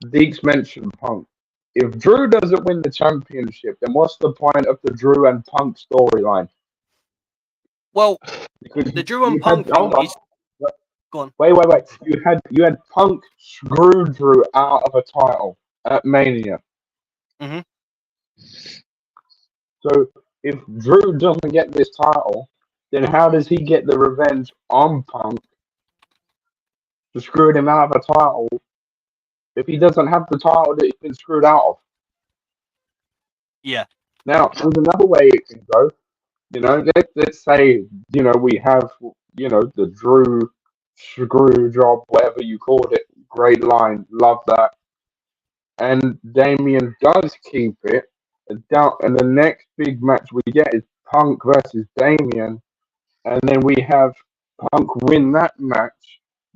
Deeks mentioned Punk. If Drew doesn't win the championship, then what's the point of the Drew and Punk storyline? Well, because the Drew and Punk thing is. Go on. Wait. You had Punk screw Drew out of a title at Mania. Mm-hmm. So if Drew doesn't get this title, then how does he get the revenge on Punk for screwing him out of a title if he doesn't have the title that he's been screwed out of? Yeah. Now, there's another way it can go. You know, let's say, you know, we have, you know, the Drew screw job, whatever you called it. Great line, love that. And Damian does keep it. And the next big match we get is Punk versus Damian. And then we have Punk win that match.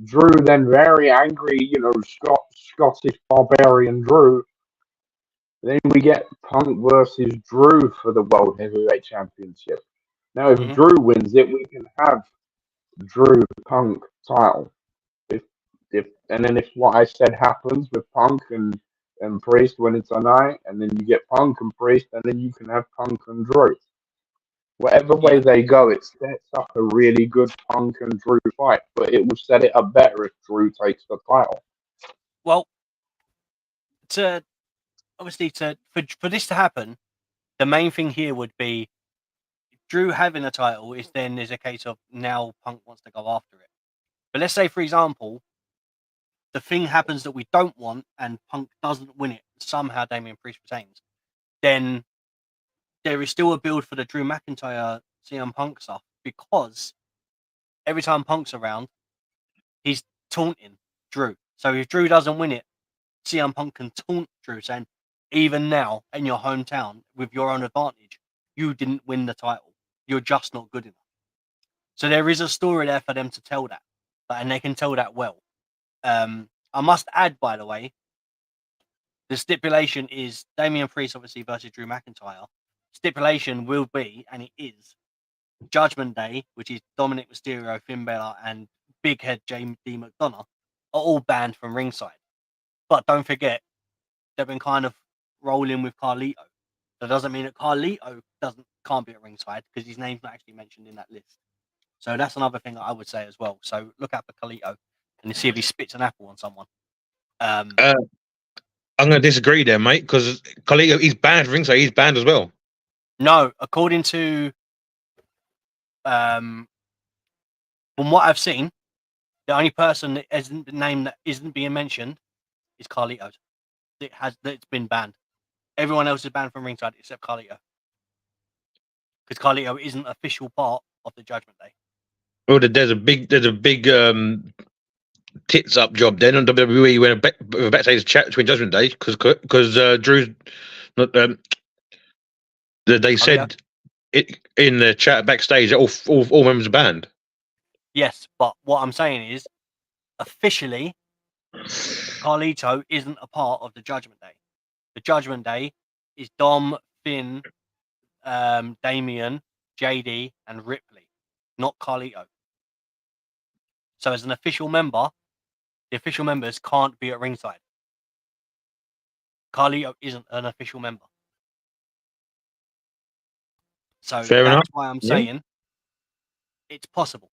Drew then very angry, you know, Scottish barbarian Drew. Then we get Punk versus Drew for the World Heavyweight Championship. Now, if Drew wins it, we can have Drew Punk title. And then if what I said happens with Punk and Priest winning tonight, and then you get Punk and Priest, and then you can have Punk and Drew. Whatever way they go, it sets up a really good Punk and Drew fight, but it will set it up better if Drew takes the title. Well, for this to happen, the main thing here would be Drew having a title is then there's a case of now Punk wants to go after it. But let's say, for example, the thing happens that we don't want and Punk doesn't win it, somehow Damian Priest retains, then there is still a build for the Drew McIntyre CM Punk stuff, because every time Punk's around, he's taunting Drew. So if Drew doesn't win it, CM Punk can taunt Drew, saying, even now in your hometown, with your own advantage, you didn't win the title. You're just not good enough. So there is a story there for them to tell that, and they can tell that well. I must add, by the way, the stipulation is Damian Priest, obviously, versus Drew McIntyre. Stipulation will be, and it is, Judgment Day, which is Dominik Mysterio, Finn Bálor, and Big Head JD McDonagh, are all banned from ringside. But don't forget, they've been kind of rolling with Carlito. That doesn't mean that Carlito can't be at ringside, because his name's not actually mentioned in that list. So that's another thing that I would say as well. So look out for Carlito and see if he spits an apple on someone. I'm going to disagree there, mate, because Carlito, he's banned at ringside. He's banned as well. No, according to from what I've seen, the only person that isn't the name that isn't being mentioned is Carlito. It's been banned. Everyone else is banned from ringside except Carlito, because Carlito isn't an official part of the Judgment Day. Well, there's a big tits up job then on WWE when a backstage chat between Judgment Day, because Drew's not. They said it in the chat backstage that all members are banned. Yes, but what I'm saying is, officially, Carlito isn't a part of the Judgment Day. The Judgment Day is Dom, Finn, Damian, JD, and Ripley, not Carlito. So as an official member, the official members can't be at ringside. Carlito isn't an official member. So that's why I'm saying it's possible.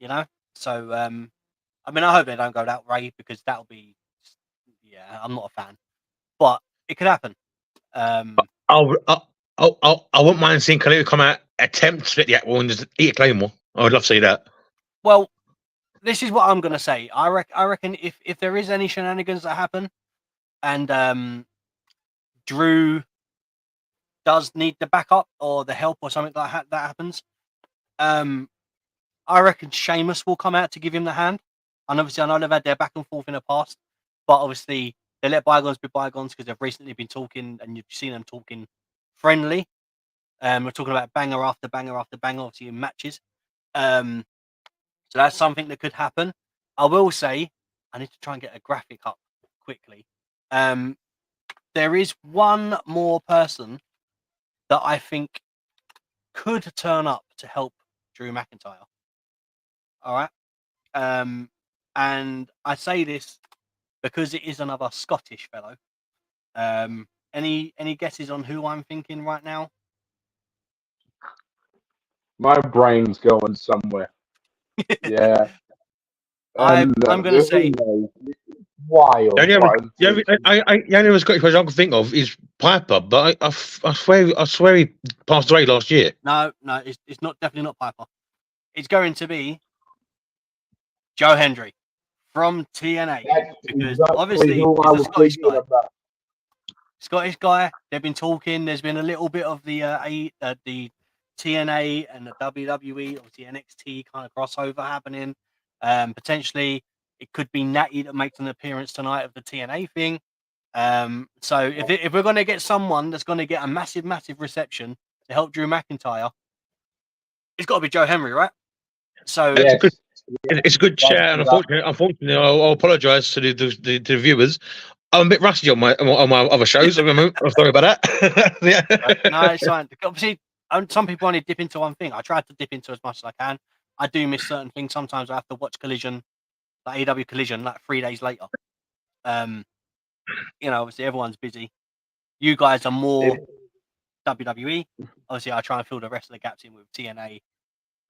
You know? So, I mean, I hope they don't go that way, because that'll be, I'm not a fan. But it could happen. I wouldn't mind seeing Carlito come out, attempt to split the apple and just eat a Claymore. I would love to see that. Well, this is what I'm going to say. I reckon if there is any shenanigans that happen, and Drew does need the backup or the help or something like that happens, I reckon Sheamus will come out to give him the hand. And obviously, I know they've had their back and forth in the past, but obviously they let bygones be bygones, because they've recently been talking, and you've seen them talking friendly. We're talking about banger after banger after banger, obviously, in matches. So that's something that could happen. I will say, I need to try and get a graphic up quickly. There is one more person that I think could turn up to help Drew McIntyre. All right. And I say this because it is another Scottish fellow. Any guesses on who I'm thinking right now? My brain's going somewhere. Yeah. I'm going to say wild. The only Scottish person I can think of is Piper, but I swear he passed away last year. No, it's not, definitely not Piper. It's going to be Joe Hendry from TNA, because obviously he's a Scottish guy. Scottish guy. They've been talking. There's been a little bit of the TNA and the WWE, obviously NXT kind of crossover happening. Potentially, it could be Natty that makes an appearance tonight of the TNA thing. So if we're going to get someone that's going to get a massive reception to help Drew McIntyre, it's got to be Joe Henry, right? So it's a good chat, and unfortunately, I'll apologise to the viewers. I'm a bit rusty on my other shows. I'm sorry about that. Yeah. No, it's fine. Obviously, some people only dip into one thing. I try to dip into as much as I can. I do miss certain things. Sometimes I have to watch Collision, like AEW Collision, like 3 days later. Obviously everyone's busy. You guys are more WWE. Obviously, I try and fill the rest of the gaps in with TNA,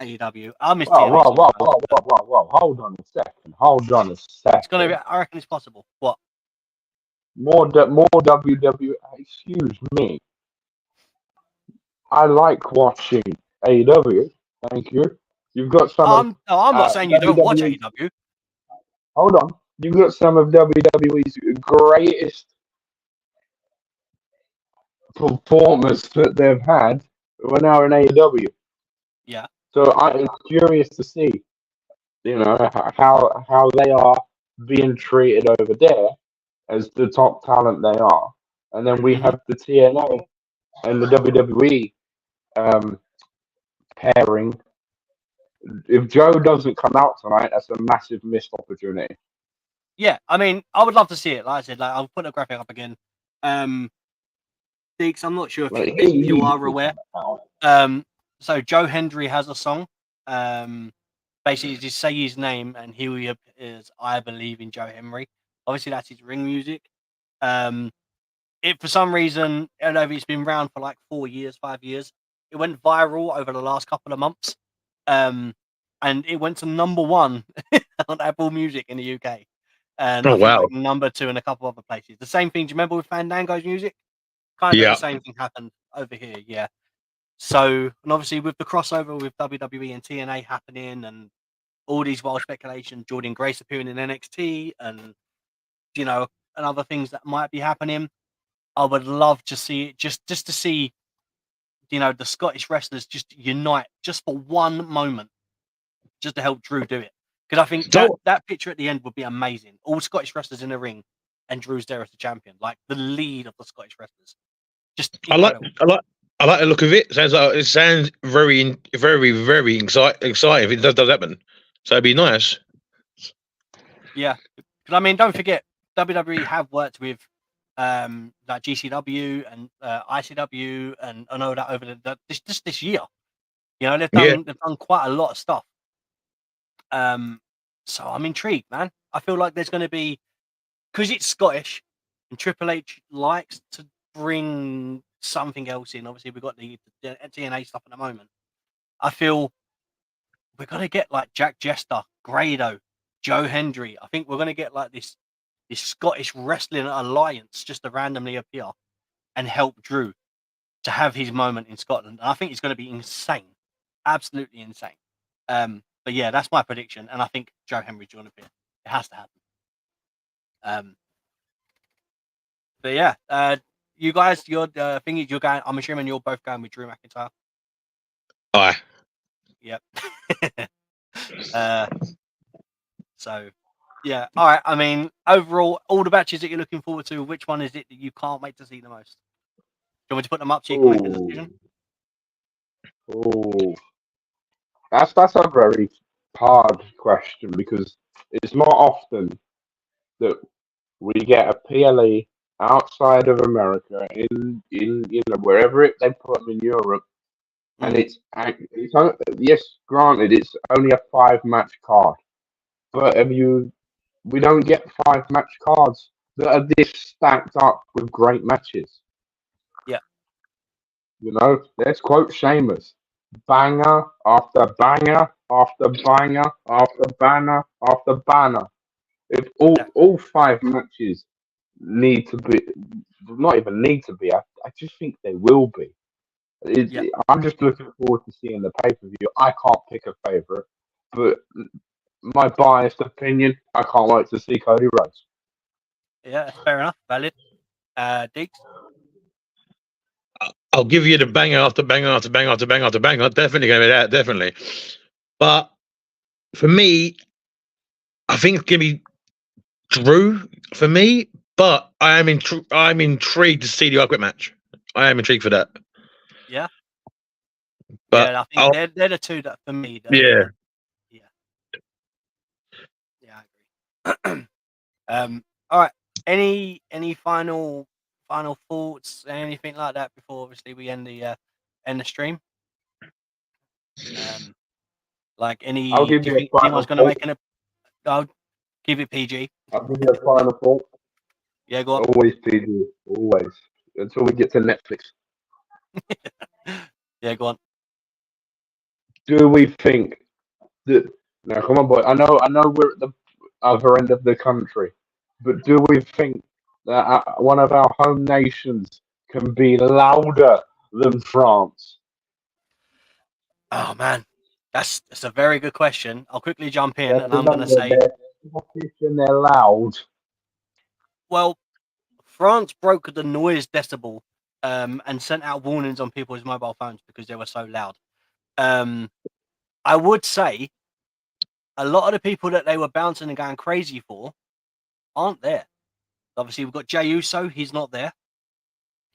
AEW. I miss TNA. Whoa. Hold on a second. It's gonna be. I reckon it's possible. What? More WWE. Excuse me. I like watching AEW. Thank you. You've got some. I'm not saying you don't watch AEW. Hold on. You've got some of WWE's greatest performers that they've had were now in AEW. Yeah. So I'm curious to see, how they are being treated over there as the top talent they are, and then we have the TNA and the WWE pairing. If Joe doesn't come out tonight, that's a massive missed opportunity. Yeah, I mean, I would love to see it. Like I said, I'll put the graphic up again. Deeks, I'm not sure if you are aware. So Joe Hendry has a song. Basically, just say his name and he is I Believe in Joe Henry. Obviously, that's his ring music. It for some reason, I don't know if it's been around for like 4 years, 5 years. It went viral over the last couple of months. And it went to #1 on Apple Music in the UK. And like #2 in a couple other places. The same thing. Do you remember with Fandango's music? Kind of the same thing happened over here. Yeah. So, and obviously with the crossover with WWE and TNA happening, and all these wild speculation, Jordan Grace appearing in NXT, and and other things that might be happening, I would love to see it just to see, the Scottish wrestlers just unite just for one moment, just to help Drew do it. Because I think that picture at the end would be amazing. All Scottish wrestlers in the ring, and Drew's there as the champion, like the lead of the Scottish wrestlers. Just incredible. I like the look of it. It sounds very, very, very exciting if it does happen. So it'd be nice. Yeah, because I mean, don't forget, WWE have worked with like GCW and ICW and all that over this year. They've done quite a lot of stuff. So I'm intrigued, man. I feel like there's going to be, because it's Scottish, and Triple H likes to bring something else in. Obviously, we've got the TNA stuff at the moment. I feel we're going to get like Jack Jester, Grado, Joe Hendry. I think we're going to get like this Scottish wrestling alliance just to randomly appear and help Drew to have his moment in Scotland. And I think it's going to be insane, absolutely insane. But yeah, that's my prediction, and I think Joe Henry's going to appear. It has to happen. But yeah, you guys, you're going. I'm assuming you're both going with Drew McIntyre. Aye. Yep. So, yeah. All right. I mean, overall, all the matches that you're looking forward to, which one is it that you can't wait to see the most? Do you want me to put them up so you can make a decision? Oh, that's a very hard question, because it's not often that we get a PLE outside of America in wherever they put them in Europe, and it's yes, granted, it's only a 5-match card, but we don't get 5-match cards that are this stacked up with great matches. Yeah. Let's quote Sheamus: banger after banger after banger after banner after banner. If all 5 matches need to be, not even need to be, I just think they will be. I'm just looking forward to seeing the pay-per-view. I can't pick a favorite, but my biased opinion, I can't wait to see Cody Rhodes. Yeah, fair enough. Valid. Deeks? I'll give you the banger after banger after banger after banger after banger. Definitely going to be that, definitely. But for me, I think it's going to be Drew for me. But I'm intrigued to see the Ugly match. I am intrigued for that. Yeah. But yeah, I think they're the two that for me. Yeah. Yeah, I agree. All right. Any final thoughts, anything like that before obviously we end the stream? Like any? I'll give do you you a think final anyone's going to thought. make I'll give it PG. I'll give you a final thought. Yeah, go on. Always PG, always. Until we get to Netflix. Yeah, go on. Do we think that? Now, come on, boy. I know we're at the other end of the country, but do we think that one of our home nations can be louder than France? Oh man, that's a very good question. I'll quickly jump in, and I'm going to say, they're loud. Well, France broke the noise decibel and sent out warnings on people's mobile phones because they were so loud. I would say a lot of the people that they were bouncing and going crazy for aren't there. Obviously, we've got Jey Uso, he's not there.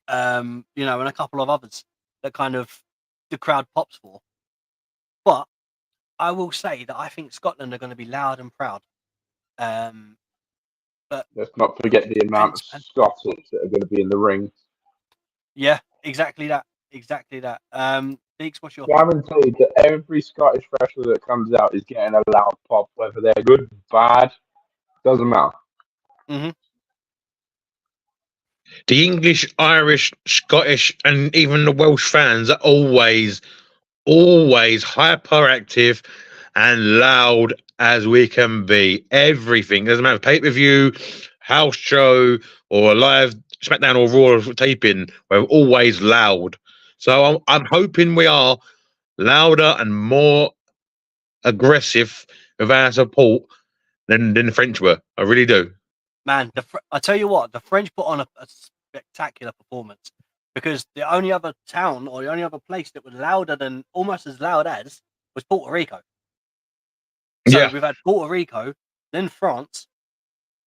And a couple of others that kind of the crowd pops for. But I will say that I think Scotland are going to be loud and proud. But let's not forget the amount of Scots that are going to be in the ring. Yeah, exactly that. Deeks, what's your guaranteed that every Scottish wrestler that comes out is getting a loud pop, whether they're good, bad, doesn't matter. Mm-hmm. The English, Irish, Scottish, and even the Welsh fans are always hyperactive and loud as we can be. Everything doesn't matter, pay-per-view, house show, or a live SmackDown or Raw taping. We're always loud. So I'm hoping we are louder and more aggressive with our support than the French were. I really do. Man, I tell you what, the French put on a spectacular performance because the only other town or the only other place that was louder than, almost as loud as, was Puerto Rico. So we've had Puerto Rico, then France.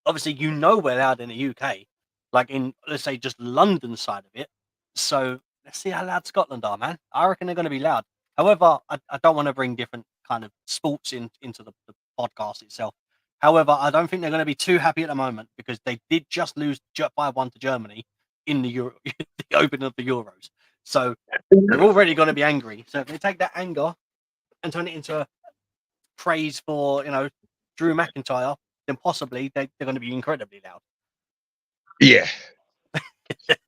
Obviously, we're loud in the UK, like in, let's say, just London side of it. So let's see how loud Scotland are, man. I reckon they're going to be loud. However, I don't want to bring different kind of sports into the podcast itself. However, I don't think they're going to be too happy at the moment because they did just lose 5-1 to Germany in the the opening of the Euros. So they're already going to be angry. So if they take that anger and turn it into praise for, Drew McIntyre, then possibly they're going to be incredibly loud. Yeah.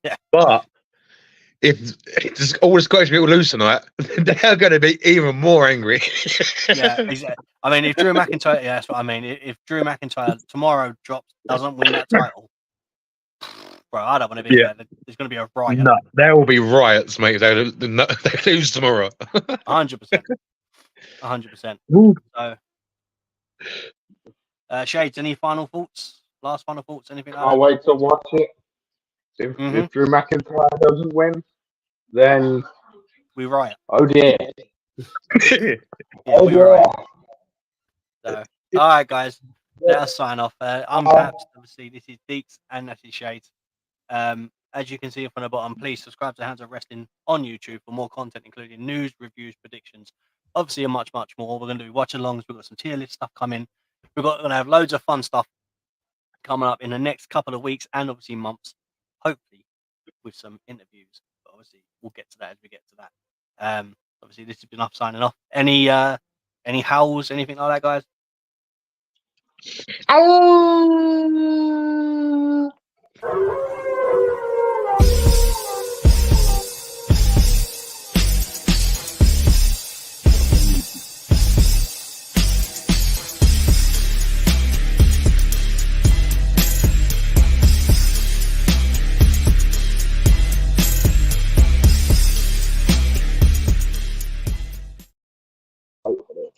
Yeah. But if all the Scottish people lose tonight, they're going to be even more angry. Yeah, exactly. I mean, if Drew McIntyre, yeah, that's what I mean. If Drew McIntyre tomorrow doesn't win that title, bro, I don't want to be there. There's going to be a riot. No, there will be riots, mate. They lose tomorrow. 100%. 100%. So, Shades, any final thoughts? Last final thoughts? Anything like that? I'll wait to watch it. If Drew McIntyre doesn't win, then we riot. Oh dear. We riot. So, all right, guys. Let us sign off. I'm Caps. Obviously, this is Deeks and that is Shades. As you can see up on the bottom, please subscribe to Hounds of Wrestling on YouTube for more content, including news, reviews, predictions, obviously, and much, much more. We're going to do watch-alongs. We've got some tier list stuff coming. We're going to have loads of fun stuff coming up in the next couple of weeks and obviously months, hopefully with some interviews. But obviously, we'll get to that as we get to that. Obviously, this has been us signing off. Any howls, anything like that, guys? Hopefully.